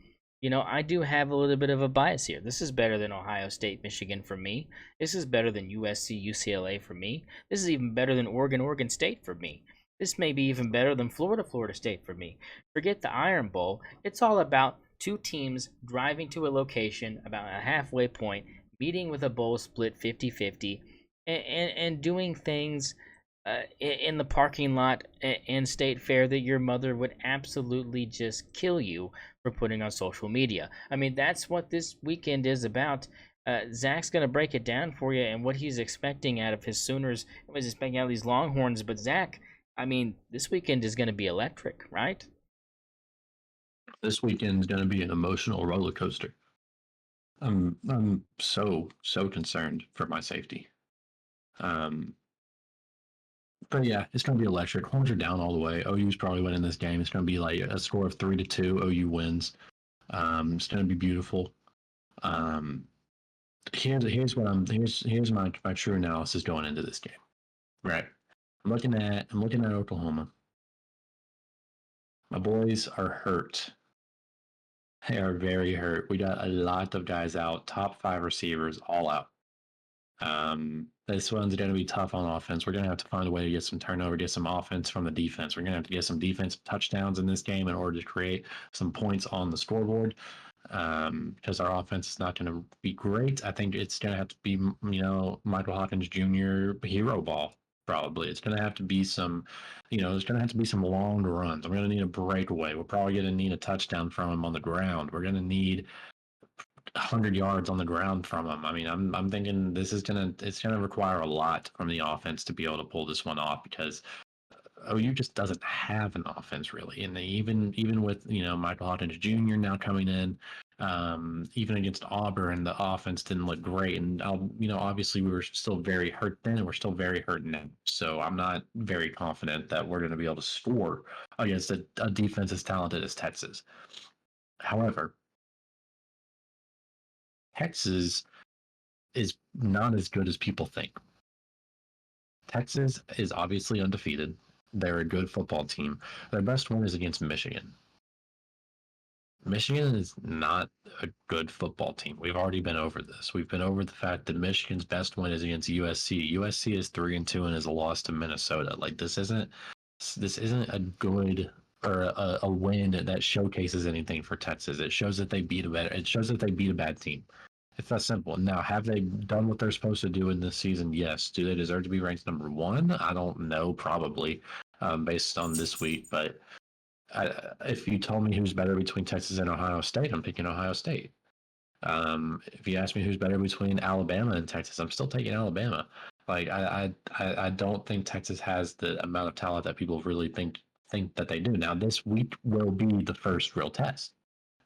I do have a little bit of a bias here. This is better than Ohio State, Michigan for me. This is better than USC, UCLA for me. This is even better than Oregon, Oregon State for me. This may be even better than Florida, Florida State for me. Forget the Iron Bowl. It's all about two teams driving to a location about a halfway point, meeting with a bowl split 50-50, and doing things in the parking lot and State Fair that your mother would absolutely just kill you for putting on social media. I mean, that's what this weekend is about. Zach's going to break it down for you and what he's expecting out of his Sooners, what he's expecting out of these Longhorns. But, Zach, I mean, this weekend is going to be electric, right? This weekend is going to be an emotional roller coaster. I'm so concerned for my safety. But yeah, it's going to be electric. Horns are down all the way. OU's probably winning this game. It's going to be like a score of 3-2. OU wins. It's going to be beautiful. Um, here's my true analysis going into this game. Right. I'm looking at Oklahoma. My boys are hurt. They are very hurt. We got a lot of guys out. Top 5 receivers all out. This one's going to be tough on offense. We're going to have to find a way to get some turnover, get some offense from the defense. We're going to have to get some defensive touchdowns in this game in order to create some points on the scoreboard. because our offense is not going to be great. I think it's going to have to be, Michael Hawkins Jr. hero ball. Probably it's going to have to be some, there's going to have to be some long runs. I'm going to need a breakaway. We're probably going to need a touchdown from him on the ground. We're going to need 100 yards on the ground from him. I mean, I'm thinking it's gonna require a lot from the offense to be able to pull this one off because OU just doesn't have an offense really, and even with Michael Hawkins Jr. now coming in, even against Auburn, the offense didn't look great, and obviously we were still very hurt then, and we're still very hurt now. So I'm not very confident that we're going to be able to score against a defense as talented as Texas. However, Texas is not as good as people think. Texas is obviously undefeated. They're a good football team. Their best win is against Michigan. Michigan is not a good football team. We've already been over this. We've been over the fact that Michigan's best win is against USC. USC is 3-2 and is a loss to Minnesota. Like this isn't a good or a win that showcases anything for Texas. It shows that they beat a bad team. It's that simple. Now, have they done what they're supposed to do in this season? Yes. Do they deserve to be ranked number one? I don't know, probably, based on this week. But if you told me who's better between Texas and Ohio State, I'm picking Ohio State. If you ask me who's better between Alabama and Texas, I'm still taking Alabama. Like I don't think Texas has the amount of talent that people really think that they do. Now, this week will be the first real test.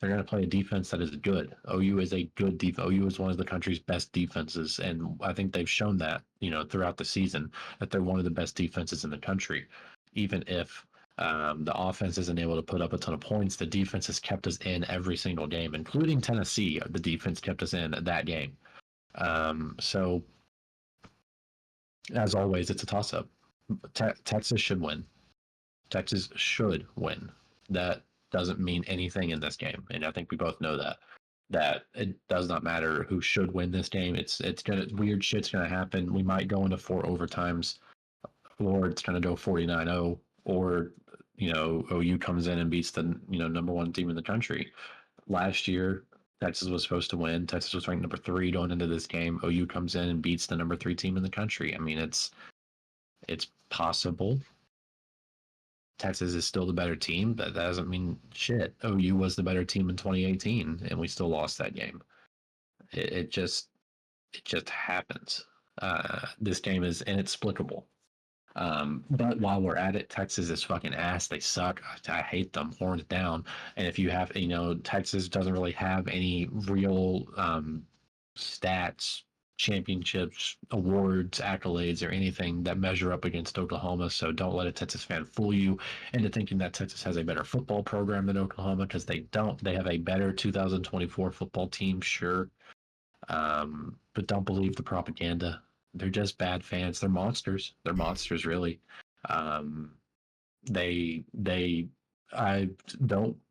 They're going to play a defense that is good. OU is a good defense. OU is one of the country's best defenses, and I think they've shown that, throughout the season that they're one of the best defenses in the country. Even if the offense isn't able to put up a ton of points, the defense has kept us in every single game, including Tennessee. The defense kept us in that game. So, as always, it's a toss-up. Texas should win. Texas should win. That doesn't mean anything in this game, and I think we both know that it does not matter who should win this game. It's gonna weird shit's gonna happen. We might go into 4 overtimes, or it's gonna go 49-0, or OU comes in and beats the number one team in the country. Last year, Texas was supposed to win. Texas was ranked number 3 going into this game. OU comes in and beats the number 3 team in the country. I mean, it's possible. Texas is still the better team, but that doesn't mean shit. OU was the better team in 2018, and we still lost that game. It just happens. This game is inexplicable. But while we're at it, Texas is fucking ass. They suck. I hate them, horns down. And if you have, Texas doesn't really have any real stats, championships, awards, accolades, or anything that measure up against Oklahoma. So don't let a Texas fan fool you into thinking that Texas has a better football program than Oklahoma, because they don't. They have a better 2024 football team, sure. But don't believe the propaganda. They're just bad fans. They're monsters. They're monsters, really. I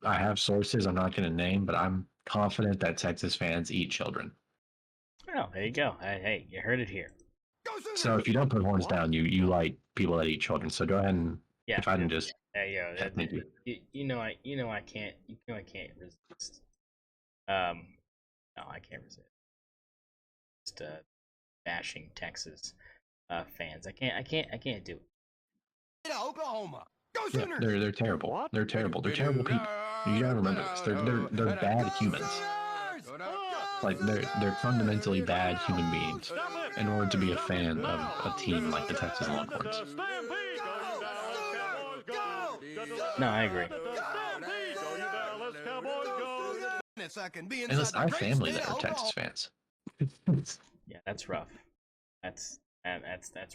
have sources I'm not going to name, but I'm confident that Texas fans eat children. Oh, there you go. Hey, you heard it here. So if you don't put horns down, you like people that eat children. So go ahead and if I can just thank you. I can't resist. No, I can't resist. Just bashing Texas fans. I can't do it. Oklahoma. Go Yeah, Sooners. they're terrible. What? They're terrible. They're terrible people. You gotta remember this. They're bad humans. Like they're fundamentally bad human beings in order to be a fan of a team like the Texas Longhorns. No, I agree. And listen, I have family that are Texas fans. Yeah, that's rough. That's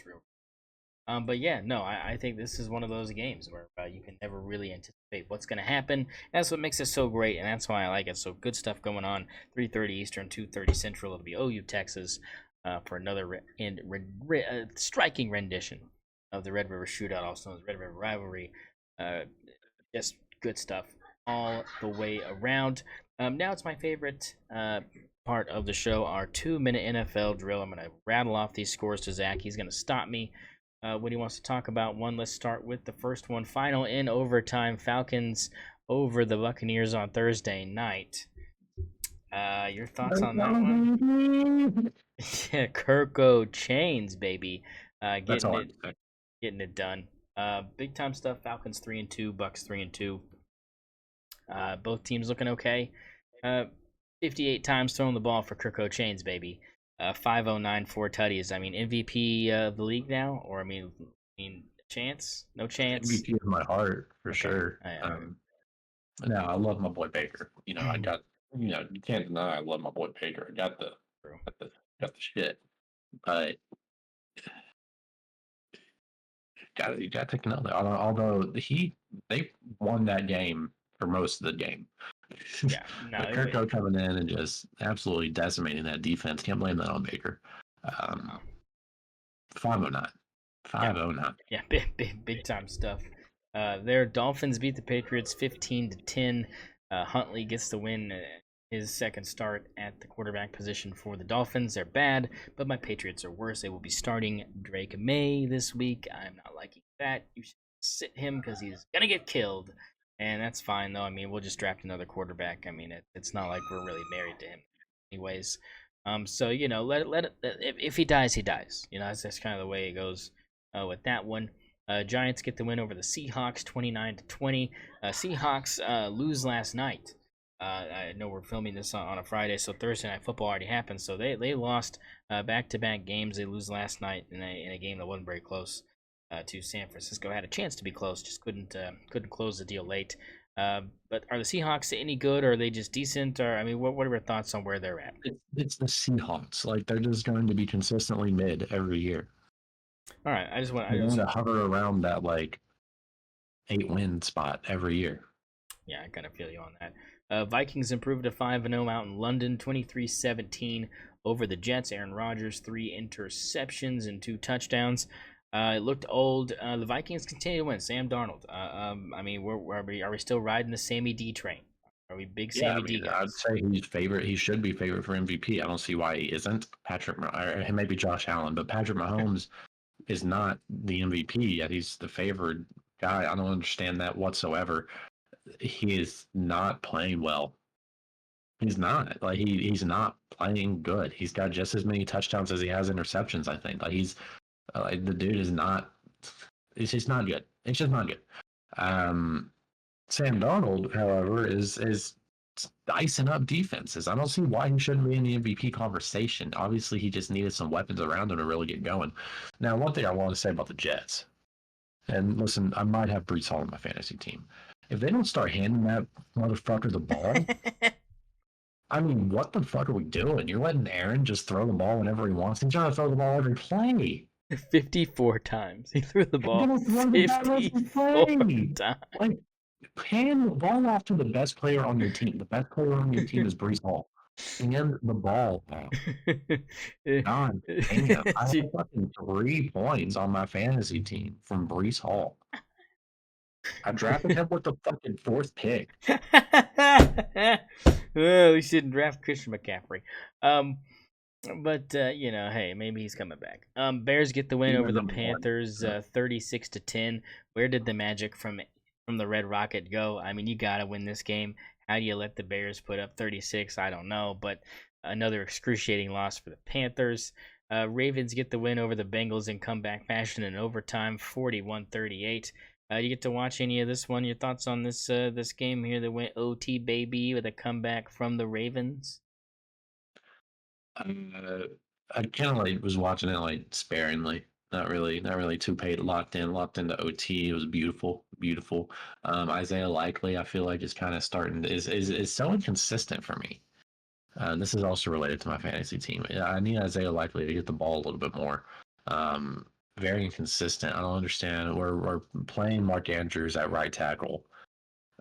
real. But yeah, no, I think this is one of those games where you can never really anticipate what's going to happen. That's what makes it so great, and that's why I like it. So good stuff going on. 3:30 Eastern, 2:30 Central. It'll be OU Texas for another striking rendition of the Red River Shootout, also known as Red River Rivalry. Just good stuff all the way around. Now it's my favorite part of the show, our 2-minute NFL drill. I'm going to rattle off these scores to Zach. He's going to stop me when he wants to talk about one. Let's start with the first one. Final in overtime, Falcons over the Buccaneers on Thursday night. Your thoughts on that one? Yeah, Kirko Chains, baby. That's Getting all I it, can say. getting it done. Big time stuff. Falcons 3-2, Bucs 3-2. Both teams looking okay. Uh, 58 times throwing the ball for Kirko Chains, baby. 509, four tutties. I mean, MVP of the league now, or chance? No chance. MVP of my heart for Okay. sure. No, I love my boy Baker. You can't deny I love my boy Baker. I True. got the, got the shit. But you got to take another. Although they won that game for most of the game. Yeah. No. But Kirko coming in and just absolutely decimating that defense. Can't blame that on Baker. No. 509. Yeah. 509. Yeah. Big time stuff. Their Dolphins beat the Patriots 15-10. Huntley gets the win. His second start at the quarterback position for the Dolphins. They're bad, but my Patriots are worse. They will be starting Drake May this week. I'm not liking that. You should sit him because he's gonna get killed, and that's fine though. I mean, we'll just draft another quarterback. I mean, it's not like we're really married to him, anyways. So let it. If he dies, he dies. That's kind of the way it goes with that one. Giants get the win over the Seahawks, 29-20. Seahawks lose last night. I know we're filming this on a Friday, so Thursday night football already happened. So they lost back-to-back games. They lose last night in a game that wasn't very close to San Francisco. Had a chance to be close, just couldn't close the deal late. But are the Seahawks any good, or are they just decent? Or I mean, what are your thoughts on where they're at? It's the Seahawks. Like they're just going to be consistently mid every year. All right, They're going to hover around that like 8-win spot every year. Yeah, I kind of feel you on that. Vikings improved to 5-0 out in London, 23-17 over the Jets. Aaron Rodgers, 3 interceptions and 2 touchdowns. It looked old. The Vikings continue to win. Sam Darnold. I mean, are we still riding the Sammy D train? Are we big Yeah, I Sammy D mean, I'd guys? say he's favorite. He should be favorite for MVP. I don't see why he isn't. Or maybe Josh Allen, but Patrick Mahomes is not the MVP yet. He's the favored guy. I don't understand that whatsoever. He is not playing well. He's not like he's not playing good. He's got just as many touchdowns as he has interceptions. I think the dude is not. It's just not good. It's just not good. Um, Sam Darnold, however, is dicing up defenses. I don't see why he shouldn't be in the MVP conversation. Obviously, he just needed some weapons around him to really get going. Now, one thing I want to say about the Jets, and listen, I might have Brees Hall on my fantasy team. If they don't start handing that motherfucker the ball, I mean, what the fuck are we doing? You're letting Aaron just throw the ball whenever he wants. He's trying to throw the ball every play. 54 times. He threw the He's ball gonna throw the ball every 54 play. times. Like, hand the ball off to the best player on your team. The best player on your team is Brees Hall. Hand the ball out. God damn. I have fucking 3 points on my fantasy team from Brees Hall. I drafted him with the fucking 4th pick. Well, we shouldn't draft Christian McCaffrey. But hey, maybe he's coming back. Bears get the win He over was the number one. Panthers, 36-10. Where did the magic from the Red Rocket go? I mean, you gotta win this game. How do you let the Bears put up 36? I don't know, but another excruciating loss for the Panthers. Ravens get the win over the Bengals in comeback fashion in overtime, 41-38. You get to watch any of this one? Your thoughts on this game here that went OT, baby, with a comeback from the Ravens? Uh, I kind of like was watching it like sparingly, not really too paid, locked into OT. It was beautiful, beautiful. Isaiah Likely, I feel like is kind of starting is so inconsistent for me. This is also related to my fantasy team. Yeah, I need Isaiah Likely to get the ball a little bit more. Very inconsistent. I don't understand. We're playing Mark Andrews at right tackle.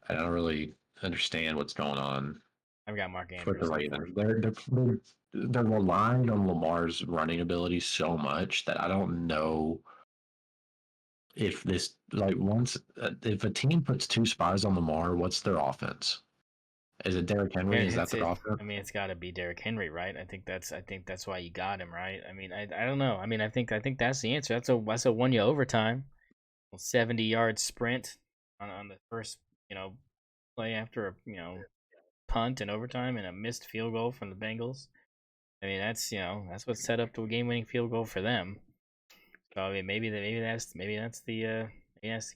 I don't really understand what's going on I've got Mark for the Andrews, Ravens. unfortunately. They're relying on Lamar's running ability so much that I don't know if this like once if a team puts 2 spies on Lamar, what's their offense? Is it Derrick Henry? Is that It's their it. offense? I mean, it's got to be Derrick Henry, right? I think that's why you got him, right? I mean, I don't know. I mean, I think that's the answer. That's a won you overtime. 70-yard sprint on the first play after a punt in overtime and a missed field goal from the Bengals. I mean, that's what set up the game-winning field goal for them. So I mean, maybe that's the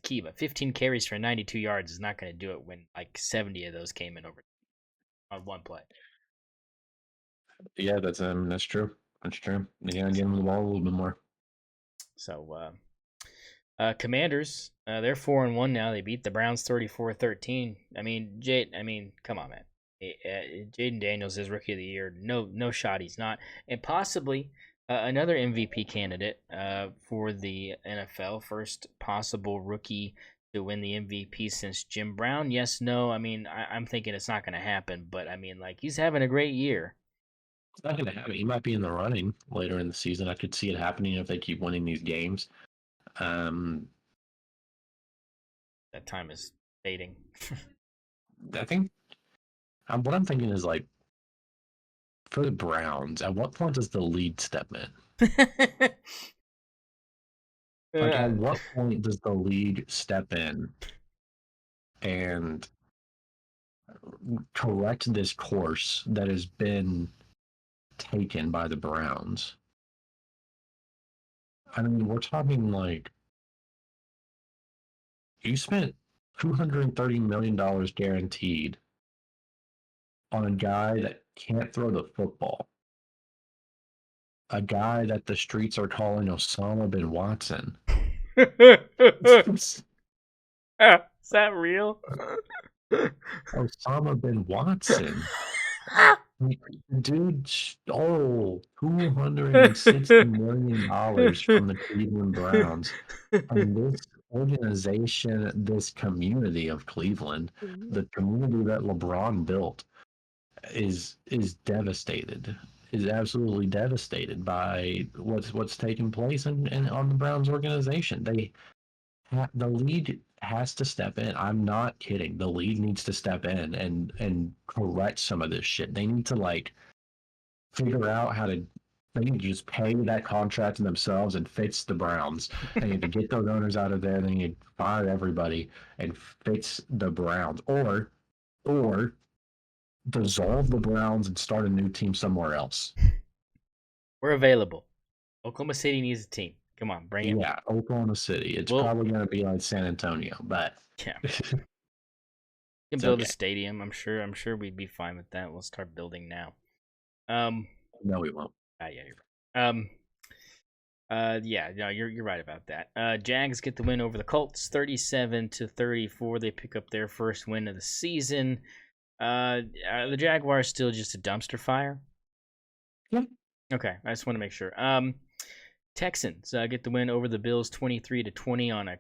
key. But 15 carries for 92 yards is not going to do it when like 70 of those came in over on one play. Yeah, that's true. That's true. You gotta give them the ball a little bit more. So Commanders, they're 4-1 now. They beat the Browns 34-13. I mean, come on, man. Jaden Daniels is rookie of the year. No shot. He's not, and possibly another MVP candidate for the NFL. First possible rookie to win the MVP since Jim Brown. Yes, no. I mean, I'm thinking it's not going to happen, but I mean, like he's having a great year. It's not going to happen. He might be in the running later in the season. I could see it happening if they keep winning these games. That time is fading. I think what I'm thinking is like for the Browns, at what point does the lead step in? Like, at what point does the league step in and correct this course that has been taken by the Browns? I mean, we're talking like you spent $230 million guaranteed on a guy that can't throw the football, a guy that the streets are calling Osama bin Watson. Is that real? Osama bin Watson. Dude stole $260 million from the Cleveland Browns. And this organization, this community of Cleveland, the community that LeBron built, is devastated. Is absolutely devastated by what's taking place in on the Browns organization. The league has to step in. I'm not kidding. The league needs to step in and correct some of this shit. They need to like figure out how to. They need to just pay that contract to themselves and fix the Browns. They need to get those owners out of there. They need to fire everybody and fix the Browns, or dissolve the Browns and start a new team somewhere else. We're available. Oklahoma City needs a team. Come on, bring it. Yeah, Oklahoma City. It's probably going to be like San Antonio, but yeah, you can build a stadium. I'm sure we'd be fine with that. We'll start building now. No, we won't. Yeah, you're right. Yeah, no, you're right about that. Jags get the win over the Colts, 37-34. They pick up their first win of the season. The Jaguars still just a dumpster fire? Yeah. Okay, I just want to make sure. Texans get the win over the Bills, 23-20 on a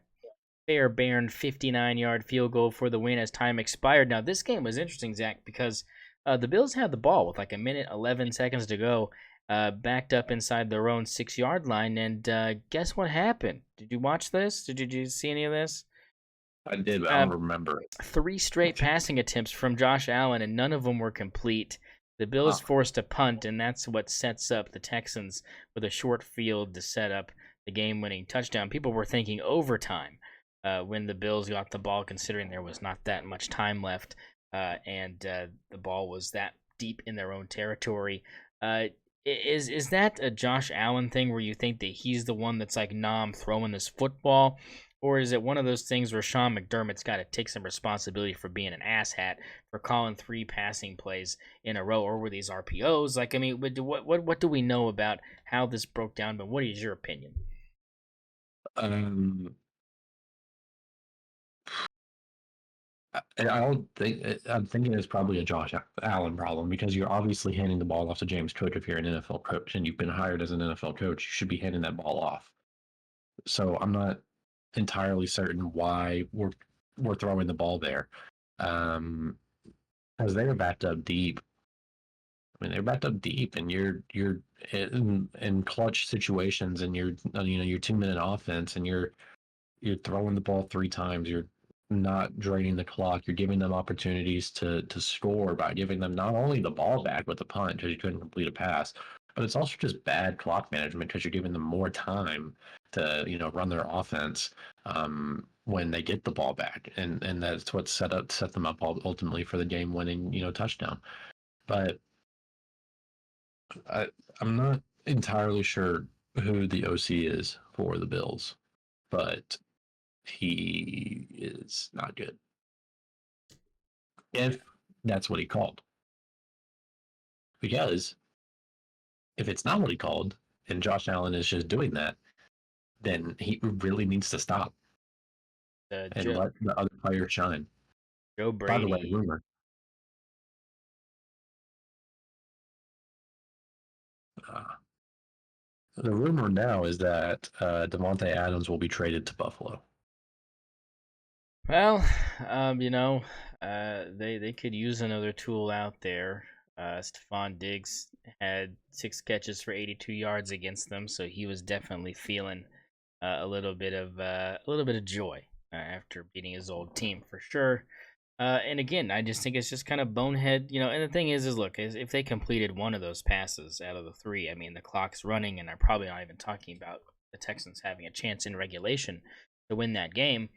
fair barren 59-yard field goal for the win as time expired. Now this game was interesting, Zach, because the Bills had the ball with like a minute 11 seconds to go, backed up inside their own 6-yard line, and guess what happened? Did you watch this? Did you see any of this? I did, but I don't remember it. 3 straight passing attempts from Josh Allen, and none of them were complete. The Bills forced a punt, and that's what sets up the Texans with a short field to set up the game-winning touchdown. People were thinking overtime when the Bills got the ball, considering there was not that much time left, and the ball was that deep in their own territory. Is that a Josh Allen thing where you think that he's the one that's like, nah, I'm throwing this football? Or is it one of those things where Sean McDermott's got to take some responsibility for being an asshat for calling 3 passing plays in a row, or were these RPOs? Like, I mean, what do we know about how this broke down? But what is your opinion? I don't think. I'm thinking it's probably a Josh Allen problem because you're obviously handing the ball off to James Cook if you're an NFL coach and you've been hired as an NFL coach. You should be handing that ball off. So I'm not entirely certain why we're throwing the ball there, because they were backed up deep. I mean, they're backed up deep, and you're in clutch situations, and you're 2-minute offense, and you're throwing the ball 3 times. You're not draining the clock. You're giving them opportunities to score by giving them not only the ball back with the punt because you couldn't complete a pass, but it's also just bad clock management because you're giving them more time to run their offense when they get the ball back, and that's what set them up ultimately for the game winning touchdown. But I'm not entirely sure who the OC is for the Bills, but he is not good. If that's what he called. Because if it's not what he called, and Josh Allen is just doing that, then he really needs to stop and Joe let the other players shine. Joe By the way, Brady. rumor. The rumor now is that Devontae Adams will be traded to Buffalo. Well, they could use another tool out there. Stephon Diggs had 6 catches for 82 yards against them, so he was definitely feeling a little bit of joy after beating his old team for sure. And again, I just think it's just kind of bonehead, And the thing is look, if they completed one of those passes out of the 3, I mean, the clock's running, and I'm probably not even talking about the Texans having a chance in regulation to win that game.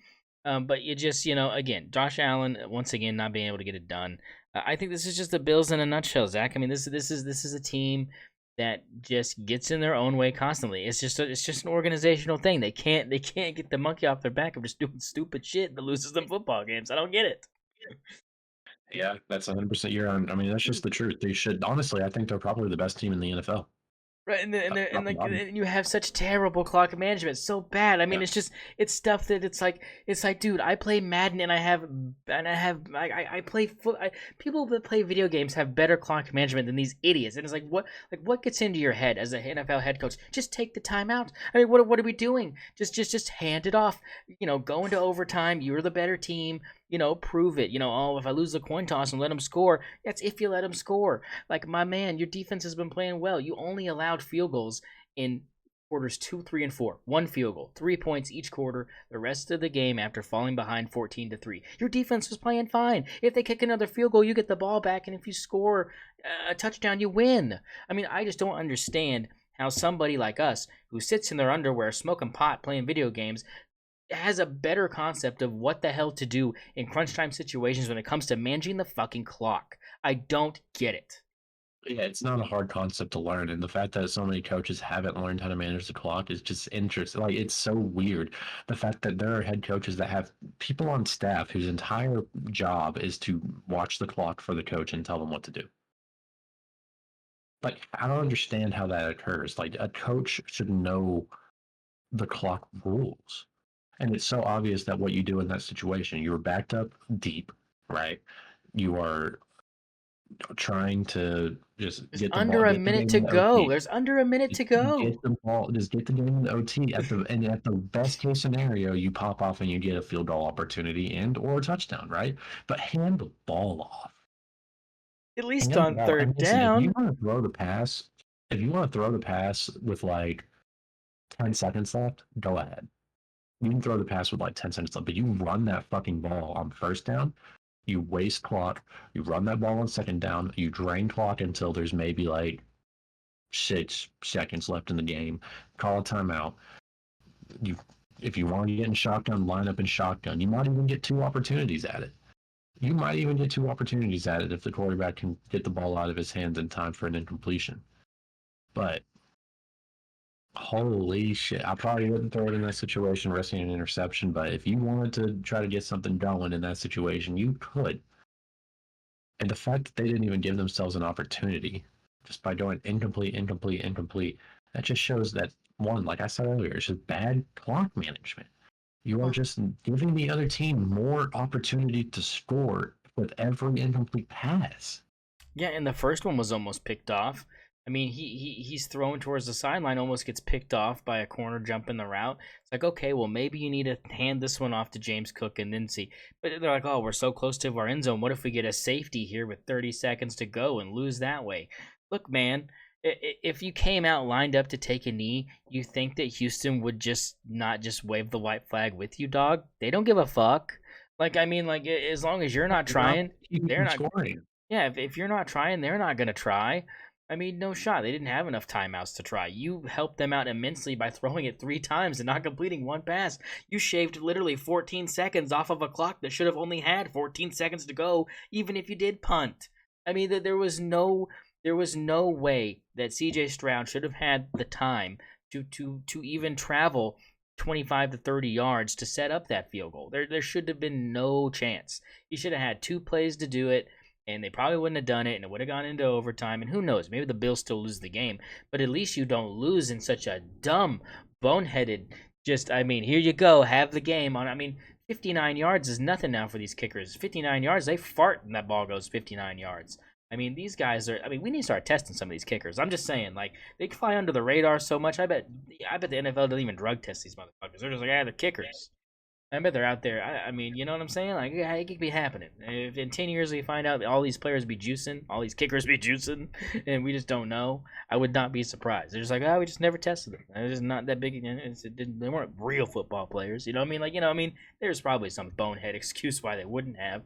But you just, again, Josh Allen once again not being able to get it done. I think this is just the Bills in a nutshell, Zach. I mean, this is a team that just gets in their own way constantly. It's just an organizational thing. They can't get the monkey off their back of just doing stupid shit that loses them football games. I don't get it. Yeah, that's 100% you're on. I mean, that's just the truth. They should honestly. I think they're probably the best team in the NFL. Right, Top to bottom. and you have such terrible clock management, so bad. I mean, Yeah. it's stuff that it's like, dude, I play Madden and I play people that play video games have better clock management than these idiots, and it's like what gets into your head as an NFL head coach? Just take the time out. I mean, what are we doing? Just hand it off. Go into overtime. You're the better team. Prove it. Oh, if I lose the coin toss and let them score, that's if you let them score. Like, my man, your defense has been playing well. You only allowed field goals in quarters 2, 3, and 4. 1 field goal, 3 points each quarter. The rest of the game after falling behind 14-3. Your defense was playing fine. If they kick another field goal, you get the ball back, and if you score a touchdown, you win. I mean, I just don't understand how somebody like us, who sits in their underwear, smoking pot, playing video games, has a better concept of what the hell to do in crunch time situations when it comes to managing the fucking clock. I don't get it. Yeah, it's not a hard concept to learn, and the fact that so many coaches haven't learned how to manage the clock is just interesting. Like, it's so weird. The fact that there are head coaches that have people on staff whose entire job is to watch the clock for the coach and tell them what to do. Like, I don't understand how that occurs. Like, a coach should know the clock rules. And it's so obvious that what you do in that situation, you're backed up deep, right? You are trying to just There's get the ball, under a get the minute game to in go. OT, There's under a minute to go. get the ball, just get the game in OT. At the best case scenario, you pop off and you get a field goal opportunity and or a touchdown, right? But hand the ball off. At least Hand the on ball. And third listen, if you down. want to throw the pass, if you want to throw the pass with like 10 seconds left, go ahead. You can throw the pass with like 10 seconds left, but you run that fucking ball on first down, you waste clock, you run that ball on second down, you drain clock until there's maybe like 6 seconds left in the game, call a timeout. You, if you want to get in shotgun, line up in shotgun. You might even get 2 opportunities at it. You might even get 2 opportunities at it if the quarterback can get the ball out of his hands in time for an incompletion. But holy shit. I probably wouldn't throw it in that situation risking an interception, but if you wanted to try to get something going in that situation, you could. And the fact that they didn't even give themselves an opportunity just by going incomplete, incomplete, incomplete, that just shows that, one, like I said earlier, it's just bad clock management. You are just giving the other team more opportunity to score with every incomplete pass. Yeah, and the first one was almost picked off. I mean, he's thrown towards the sideline, almost gets picked off by a corner jump in the route. It's like, okay, well, maybe you need to hand this one off to James Cook and then see. But they're like, oh, we're so close to our end zone. What if we get a safety here with 30 seconds to go and lose that way? Look, man, if you came out lined up to take a knee, you think that Houston would just not just wave the white flag with you, dog? They don't give a fuck. Like, I mean, like, as long as you're not trying, they're not. Scoring. Yeah, if you're not trying, they're not gonna try. I mean, no shot. They didn't have enough timeouts to try. You helped them out immensely by throwing it 3 times and not completing one pass. You shaved literally 14 seconds off of a clock that should have only had 14 seconds to go, even if you did punt. I mean, there was no way that C.J. Stroud should have had the time to even travel 25 to 30 yards to set up that field goal. There should have been no chance. He should have had 2 plays to do it, and they probably wouldn't have done it, and it would have gone into overtime. And who knows? Maybe the Bills still lose the game, but at least you don't lose in such a dumb, boneheaded. Just, I mean, here you go, have the game on. I mean, 59 yards is nothing now for these kickers. 59 yards, they fart and that ball goes 59 yards. I mean, these guys are. I mean, we need to start testing some of these kickers. I'm just saying, like, they fly under the radar so much. I bet the NFL doesn't even drug test these motherfuckers. They're just like, they're kickers. I bet they're out there. I mean, you know what I'm saying? Like, yeah, it could be happening. If in 10 years we find out that all these players be juicing, all these kickers be juicing, and we just don't know, I would not be surprised. They're just like, we just never tested them. They're just not that big. They weren't real football players. You know what I mean? Like, I mean, there's probably some bonehead excuse why they wouldn't have.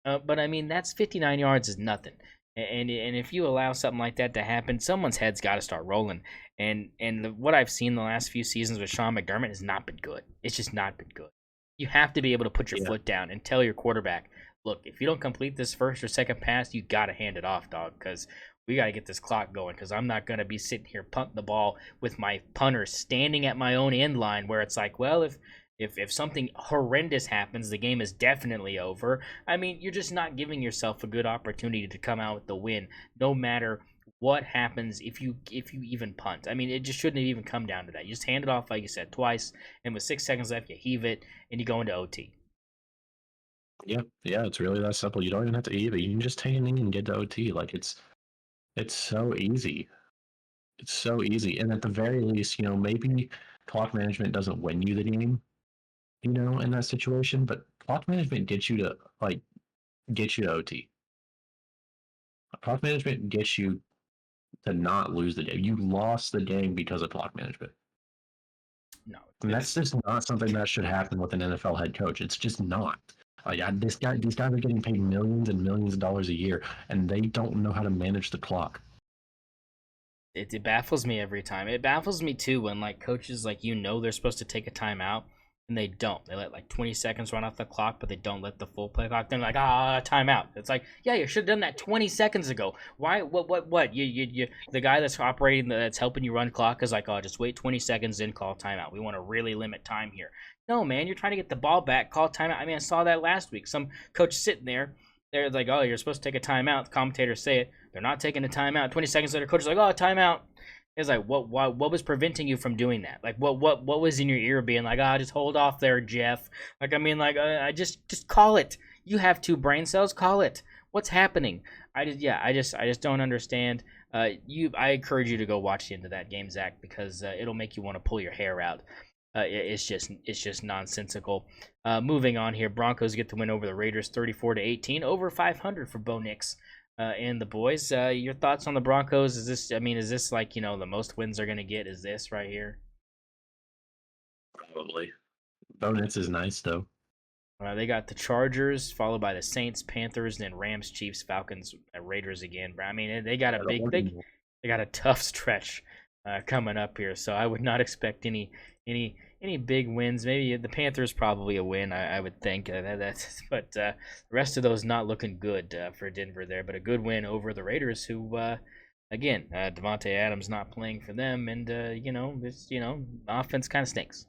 But I mean, that's 59 yards is nothing. And if you allow something like that to happen, someone's head's got to start rolling. And what I've seen the last few seasons with Sean McDermott has not been good. It's just not been good. You have to be able to put your foot down and tell your quarterback, look, if you don't complete this first or second pass, you got to hand it off, dog, because we got to get this clock going, because I'm not going to be sitting here punting the ball with my punter standing at my own end line where it's like, well, if something horrendous happens, the game is definitely over. I mean, you're just not giving yourself a good opportunity to come out with the win, no matter what happens if you even punt. I mean, it just shouldn't have even come down to that. You just hand it off, like you said, twice, and with 6 seconds left, you heave it, and you go into OT. Yeah, yeah, it's really that simple. You don't even have to eat it. You can just take a knee and get to OT. Like it's so easy. It's so easy. And at the very least, maybe clock management doesn't win you the game, in that situation, but clock management gets you to OT. Clock management gets you to not lose the game. You lost the game because of clock management. No, And that's just not something that should happen with an NFL head coach. It's just not. These guys are getting paid millions and millions of dollars a year, and they don't know how to manage the clock. it baffles me every time. It baffles me too when like coaches they're supposed to take a timeout and they don't. They let like 20 seconds run off the clock, but they don't let the full play clock. They're like, timeout. It's like, yeah, you should have done that 20 seconds ago. Why? What? You the guy that's operating that's helping you run clock is like, just wait 20 seconds, then call timeout. We want to really limit time here. No, man, you're trying to get the ball back. Call timeout. I mean, I saw that last week. Some coach sitting there. They're like, you're supposed to take a timeout. The commentators say it. They're not taking a timeout. 20 seconds later, coach is like, timeout. It's like, what was preventing you from doing that? Like, what was in your ear being like, just hold off there, Jeff. Like, I mean, like, I just call it. You have 2 brain cells, call it. What's happening? I just don't understand. I encourage you to go watch the end of that game, Zach, because it'll make you want to pull your hair out. It's just nonsensical. Moving on here, Broncos get the win over the Raiders, 34-18, over 500 for Bo Nix and the boys. Your thoughts on the Broncos? Is this like the most wins they're gonna get? Is this right here? Probably. Bo Nix is nice though. They got the Chargers, followed by the Saints, Panthers, then Rams, Chiefs, Falcons, Raiders again. I mean, they got they got a tough stretch coming up here, so I would not expect any big wins. Maybe the Panthers probably a win, I would think. But the rest of those not looking good for Denver there. But a good win over the Raiders, who again, Devontae Adams not playing for them, and this offense kind of stinks.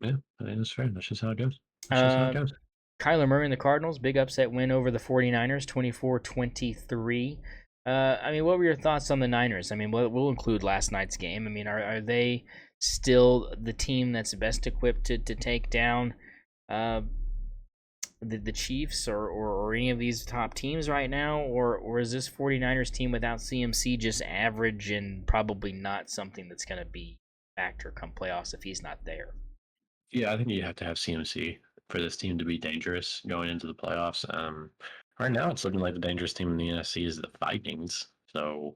Yeah, that's fair. That's just how it goes. Kyler Murray and the Cardinals, big upset win over the 49ers, 24-23. I mean, what were your thoughts on the Niners? I mean, we'll include last night's game. I mean, are they still the team that's best equipped to take down the Chiefs or any of these top teams right now? Or is this 49ers team without CMC just average and probably not something that's going to be a factor come playoffs if he's not there? Yeah, I think you have to have CMC for this team to be dangerous going into the playoffs. Right now, it's looking like the dangerous team in the NFC is the Vikings. So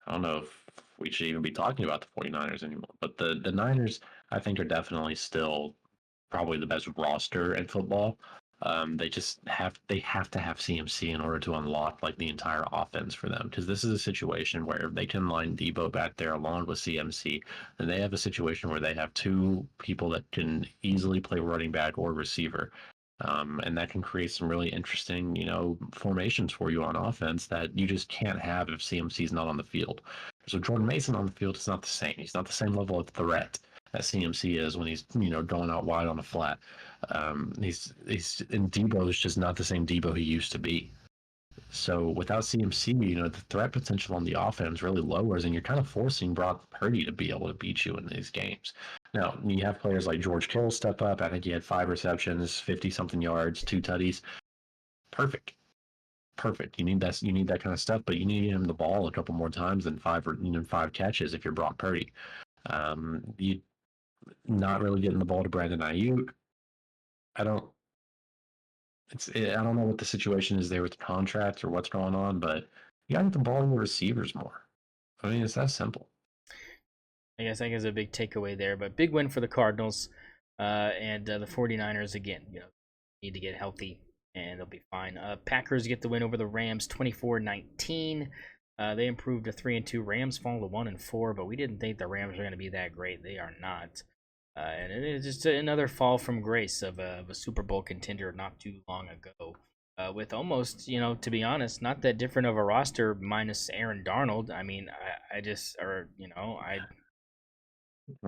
I don't know if we should even be talking about the 49ers anymore. But the Niners, I think, are definitely still probably the best roster in football. They have to have CMC in order to unlock like the entire offense for them, because this is a situation where they can line Debo back there along with CMC, and they have a situation where they have two people that can easily play running back or receiver. And that can create some really interesting, formations for you on offense that you just can't have if CMC is not on the field. So Jordan Mason on the field is not the same. He's not the same level of threat that CMC is when he's going out wide on the flat. He's and Debo is just not the same Debo he used to be. So without CMC, the threat potential on the offense really lowers, and you're kind of forcing Brock Purdy to be able to beat you in these games. Now, you have players like George Kittle step up. I think he had 5 receptions, 50-something yards, 2 tutties. Perfect. Perfect. You need that. You need that kind of stuff, but you need him the ball a couple more times than 5 catches if you're Brock Purdy. You not really getting the ball to Brandon Ayuk. I don't. I don't know what the situation is there with the contract or what's going on, but you got to get the ball in the receivers more. I mean, it's that simple. I guess a big takeaway there, but big win for the Cardinals and the 49ers again. Need to get healthy and they'll be fine. Packers get the win over the Rams 24-19. They improved to 3-2. Rams fall to 1-4, but we didn't think the Rams were going to be that great. They are not. And it is just another fall from grace of a Super Bowl contender not too long ago. With almost, to be honest, not that different of a roster minus Aaron Darnold. I mean,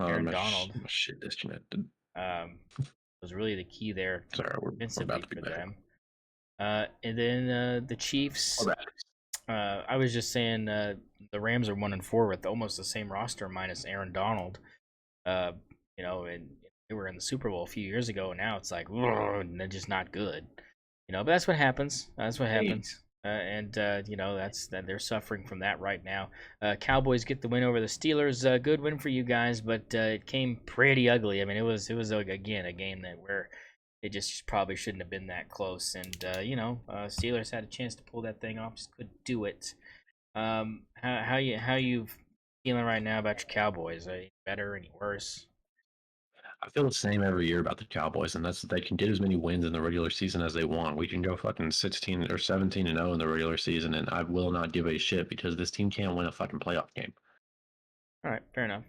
Aaron Donald my shit disconnected. Was really the key there Sorry, we're about to be for back. them. And then the Chiefs. I was just saying the Rams are 1-4 with almost the same roster minus Aaron Donald. And they were in the Super Bowl a few years ago, and now it's like, and they're just not good. But that's what happens. That's what happens. And that's that they're suffering from that right now. Cowboys get the win over the Steelers. Good win for you guys, but it came pretty ugly. I mean, it was again a game that where it just probably shouldn't have been that close. And Steelers had a chance to pull that thing off, just couldn't do it. How you feeling right now about your Cowboys? Are you better? Any worse? I feel the same every year about the Cowboys, and that's that they can get as many wins in the regular season as they want. We can go fucking 16 or 17-0 in the regular season, and I will not give a shit because this team can't win a fucking playoff game. All right, fair enough.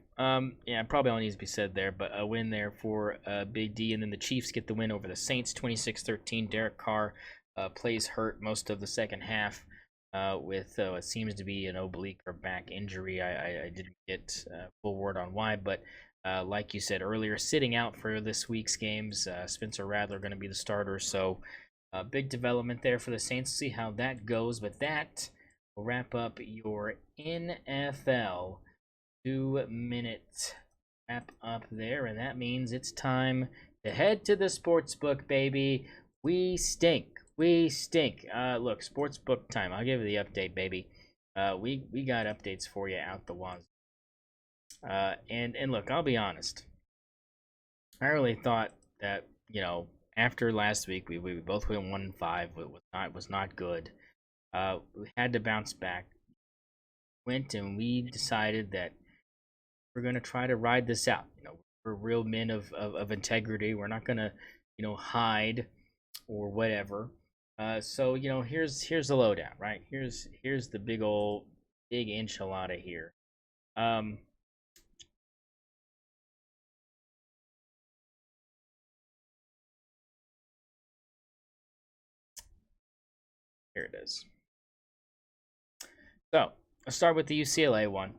Yeah, probably all needs to be said there, but a win there for Big D, and then the Chiefs get the win over the Saints, 26-13. Derek Carr plays hurt most of the second half with what seems to be an oblique or back injury. I didn't get full word on why, but like you said earlier, sitting out for this week's games. Spencer Rattler going to be the starter, so big development there for the Saints. See how that goes, but that will wrap up your NFL 2-minute wrap up there, and that means it's time to head to the sports book, baby. We stink. We stink. Look, sports book time. I'll give you the update, baby. We got updates for you out the wazoo. And look, I'll be honest. I really thought that after last week we both went 1-5. It was not good. We had to bounce back. Went and we decided that we're gonna try to ride this out. We're real men of integrity. We're not gonna hide or whatever. So here's the lowdown, right? Here's the big enchilada here. Here it is. So let's start with the UCLA one.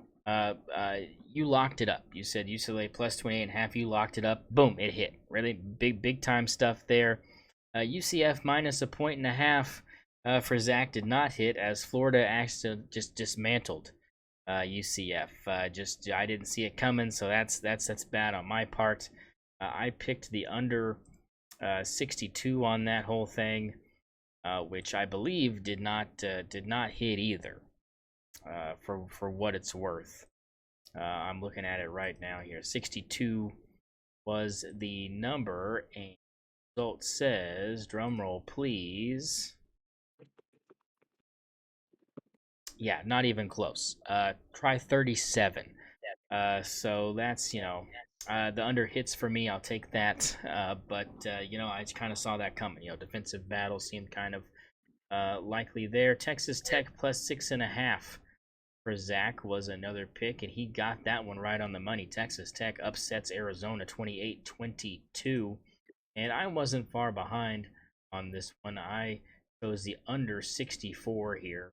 You locked it up. You said UCLA plus 28.5. You locked it up. Boom, it hit. Really big time stuff there. UCF minus 1.5 for Zach did not hit as Florida actually just dismantled UCF. I didn't see it coming, so that's bad on my part. I picked the under 62 on that whole thing, which I believe did not hit either. For what it's worth, I'm looking at it right now here. 62 was the number, and result says, drum roll please. Yeah, not even close. Try 37. So that's The under hits for me. I'll take that. But I kind of saw that coming. Defensive battle seemed kind of likely there. Texas Tech plus 6.5 for Zach was another pick, and he got that one right on the money. Texas Tech upsets Arizona 28-22, and I wasn't far behind on this one. I chose the under 64 here,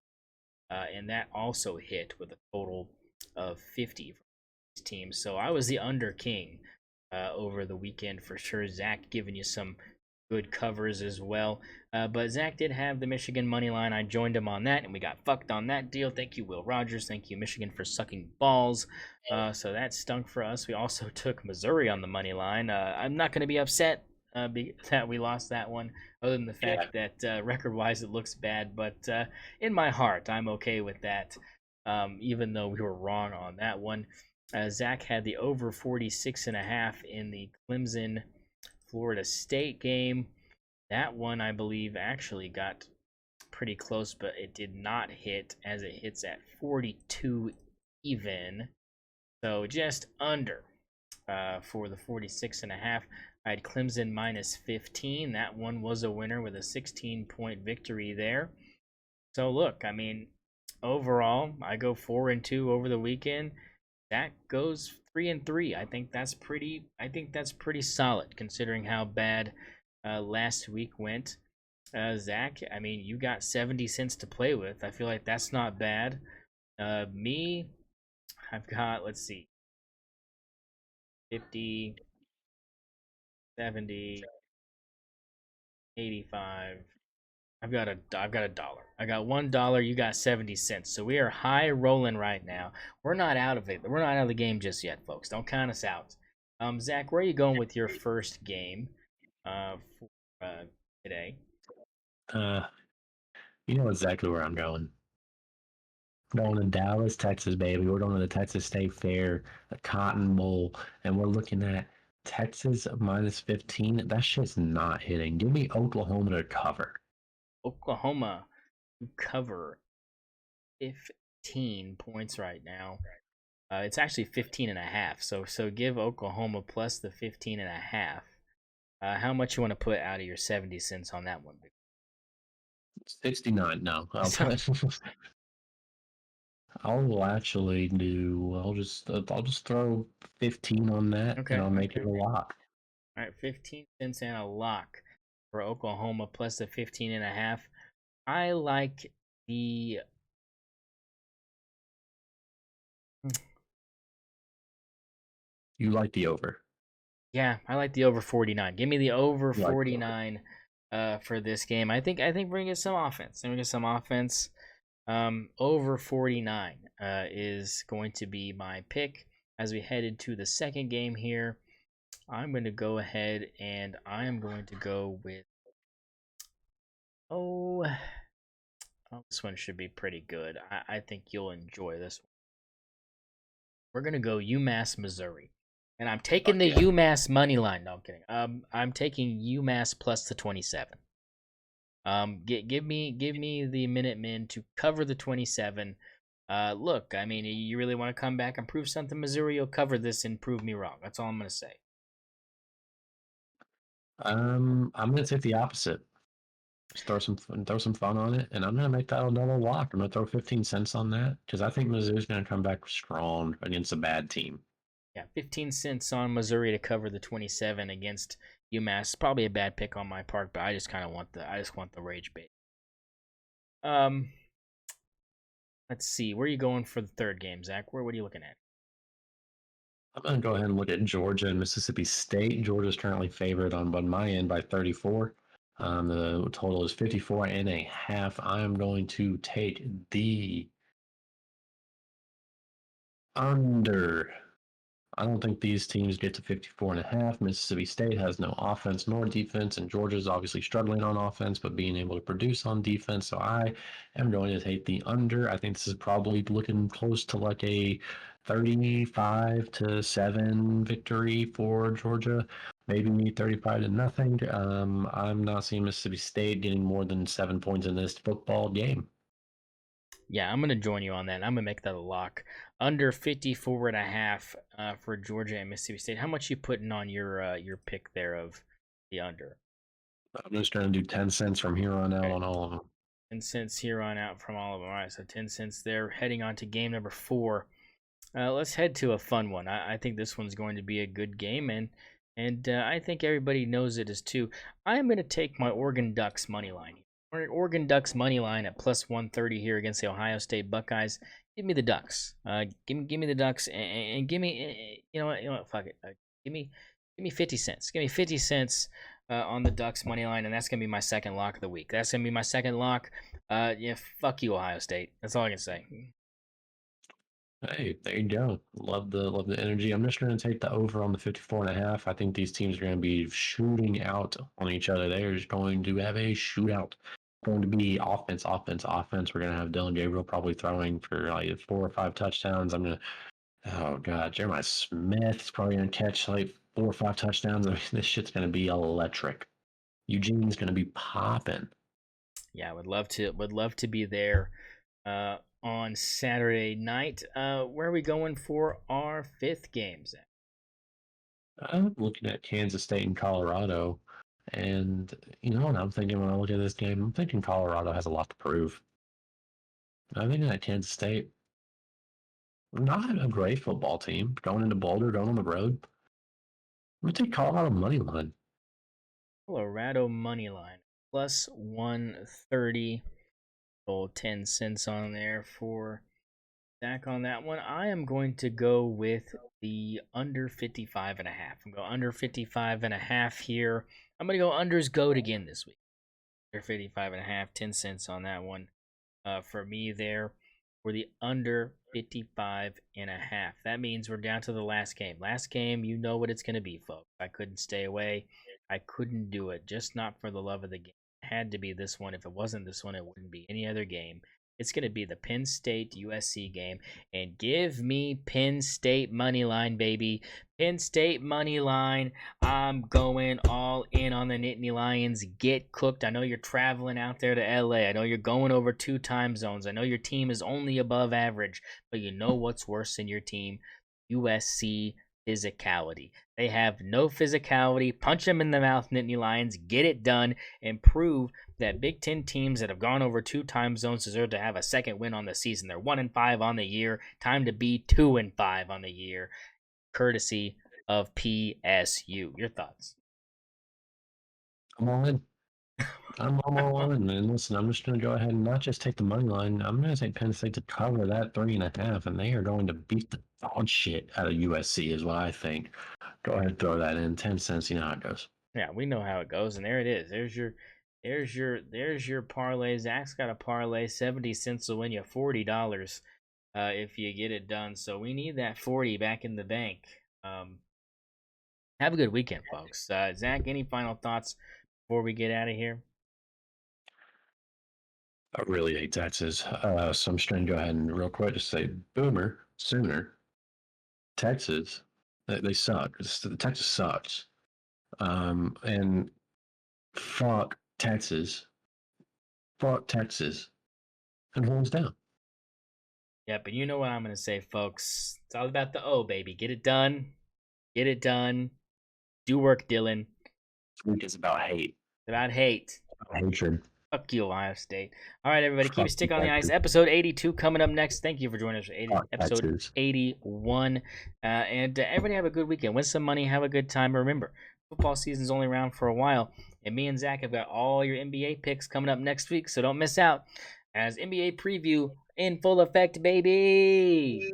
and that also hit with a total of 50 for these teams. So I was the under king over the weekend for sure. Zach giving you some good covers as well. But Zach did have the Michigan money line. I joined him on that, and we got fucked on that deal. Thank you, Will Rogers. Thank you, Michigan, for sucking balls. So that stunk for us. We also took Missouri on the money line. I'm not going to be upset that we lost that one, other than the fact that record-wise it looks bad. But in my heart, I'm okay with that, even though we were wrong on that one. Zach had the over 46.5 in the Clemson Florida State game. That one, I believe, actually got pretty close, but it did not hit, as it hits at 42 even. So just under for the 46.5. I had Clemson minus 15. That one was a winner with a 16-point victory there. So look, I mean, overall, I go 4-2 over the weekend. That goes 3-3. I think that's pretty solid considering how bad last week went. Zach, I mean, you got 70 cents to play with. I feel like that's not bad. Me, I've got, let's see, 50, 70, 85. I've got a dollar. I got $1. You got 70 cents. So we are high rolling right now. We're not out of it. We're not out of the game just yet, folks. Don't count us out. Zach, where are you going with your first game for today? You know exactly where I'm going. Going to Dallas, Texas, baby. We're going to the Texas State Fair, the Cotton Bowl, and we're looking at Texas minus 15. That shit's not hitting. Give me Oklahoma to cover. Oklahoma cover 15 points right now. It's actually 15.5. So give Oklahoma plus the 15.5. How much you want to put out of your 70 cents on that one? 69. No, I'll actually do. I'll just throw 15 on that, Okay. and I'll make it a lock. All right, 15 cents and a lock for Oklahoma plus the 15.5. I like the. You like the over? Yeah, I like the over 49. Give me the over 49 for this game. I think bring us some offense. Bring us some offense. Over 49 is going to be my pick as we head into the second game here. I'm going to go ahead and I am going to go with this one should be pretty good. I think you'll enjoy this one. We're going to go UMass Missouri. And I'm taking the UMass money line. No, I'm kidding. I'm taking UMass plus the 27. Give me the Minutemen to cover the 27. Look, I mean, you really want to come back and prove something, Missouri? You'll cover this and prove me wrong. That's all I'm gonna say. I'm gonna take the opposite. Just throw some fun on it, and I'm gonna make that a double lock. I'm gonna throw 15 cents on that because I think Mizzou's gonna come back strong against a bad team. Yeah, 15 cents on Missouri to cover the 27 against UMass. Probably a bad pick on my part, but I just want the rage bait. Let's see. Where are you going for the third game, Zach? What are you looking at? I'm gonna go ahead and look at Georgia and Mississippi State. Georgia's currently favored on my end by 34. The total is 54.5. I am going to take the under. I don't think these teams get to 54.5. Mississippi State has no offense nor defense, and Georgia's obviously struggling on offense, but being able to produce on defense. So I am going to take the under. I think this is probably looking close to like a 35-7 victory for Georgia. Maybe 35-0. I'm not seeing Mississippi State getting more than 7 points in this football game. Yeah, I'm gonna join you on that. I'm gonna make that a lock. Under 54.5 for Georgia and Mississippi State. How much you putting on your pick there of the under? I'm just going to do 10 cents from here on out Okay, on all of them. 10 cents here on out from all of them. All right, so 10 cents there. Heading on to game number 4. Let's head to a fun one. I think this one's going to be a good game, and I think everybody knows it is too. I'm going to take my Oregon Ducks money line. Oregon Ducks money line at plus 130 here against the Ohio State Buckeyes. Give me the Ducks. Give me the Ducks, and give me you know what, fuck it. Give me 50 cents. Give me 50 cents on the Ducks money line, and that's gonna be my second lock of the week. That's gonna be my second lock. Yeah, fuck you, Ohio State. That's all I can say. Hey, there you go. Love the energy. I'm just going to take the over on the 54.5. I think these teams are going to be shooting out on each other. They're just going to have a shootout. Going to be offense, offense, offense. We're going to have Dylan Gabriel probably throwing for like 4 or 5 touchdowns. Oh God, Jeremiah Smith's probably going to catch like 4 or 5 touchdowns. I mean, this shit's going to be electric. Eugene's going to be popping. Yeah, would love to be there on Saturday night. Where are we going for our fifth games? I'm looking at Kansas State and Colorado, and you know what I'm thinking when I look at this game? I'm thinking Colorado has a lot to prove. I think that Kansas State, not a great football team, going into Boulder, going on the road. I'm gonna take Colorado money line. Colorado money line plus 130. Roll 10 cents on there for Zach on that one. I am going to go with the under 55.5. I'm going under 55.5 here. I'm going to go unders goat again this week. Under 55.5, 10 cents on that one for me there for the under 55.5. That means we're down to the last game. Last game, you know what it's going to be, folks. I couldn't stay away. I couldn't do it, just not for the love of the game. It had to be this one. If it wasn't this one, it wouldn't be any other game. It's going to be the Penn State USC game. And give me Penn State money line, baby. Penn State money line. I'm going all in on the Nittany Lions. Get cooked. I know you're traveling out there to LA. I know you're going over 2 time zones. I know your team is only above average. But you know what's worse than your team? USC physicality. They have no physicality. Punch them in the mouth, Nittany Lions. Get it done and prove that Big Ten teams that have gone over 2 time zones deserve to have a second win on the season. They're 1-5 on the year. Time to be 2-5 on the year, courtesy of PSU. Your thoughts? I'm all in. I'm all in, man. Listen, I'm just going to go ahead and not just take the money line. I'm going to take Penn State to cover that 3.5, and they are going to beat the dog shit out of USC, is what I think. Go ahead and throw that in. 10 cents, you know how it goes. Yeah, we know how it goes, and there it is. There's your parlay. Zach's got a parlay. 70 cents will win you $40 if you get it done. So we need that 40 back in the bank. Have a good weekend, folks. Zach, any final thoughts before we get out of here? I really hate taxes. So I'm just going to go ahead and real quick just say Boomer, Sooner, Texas, they suck. Texas sucks. And fuck Texas. Fuck Texas. And hands down. Yeah, but you know what I'm going to say, folks. It's all about the O, baby. Get it done. Get it done. Do work, Dylan. This week is about hate. It's about hate. About hatred. Fuck you, Ohio State. All right, everybody, keep Fuck a stick you, on the ice. Texas. Episode 82 coming up next. Thank you for joining us for Fuck episode Texas. 81. And everybody have a good weekend. Win some money. Have a good time. Remember, football season's only around for a while. And me and Zach have got all your NBA picks coming up next week, so don't miss out. As NBA preview in full effect, baby.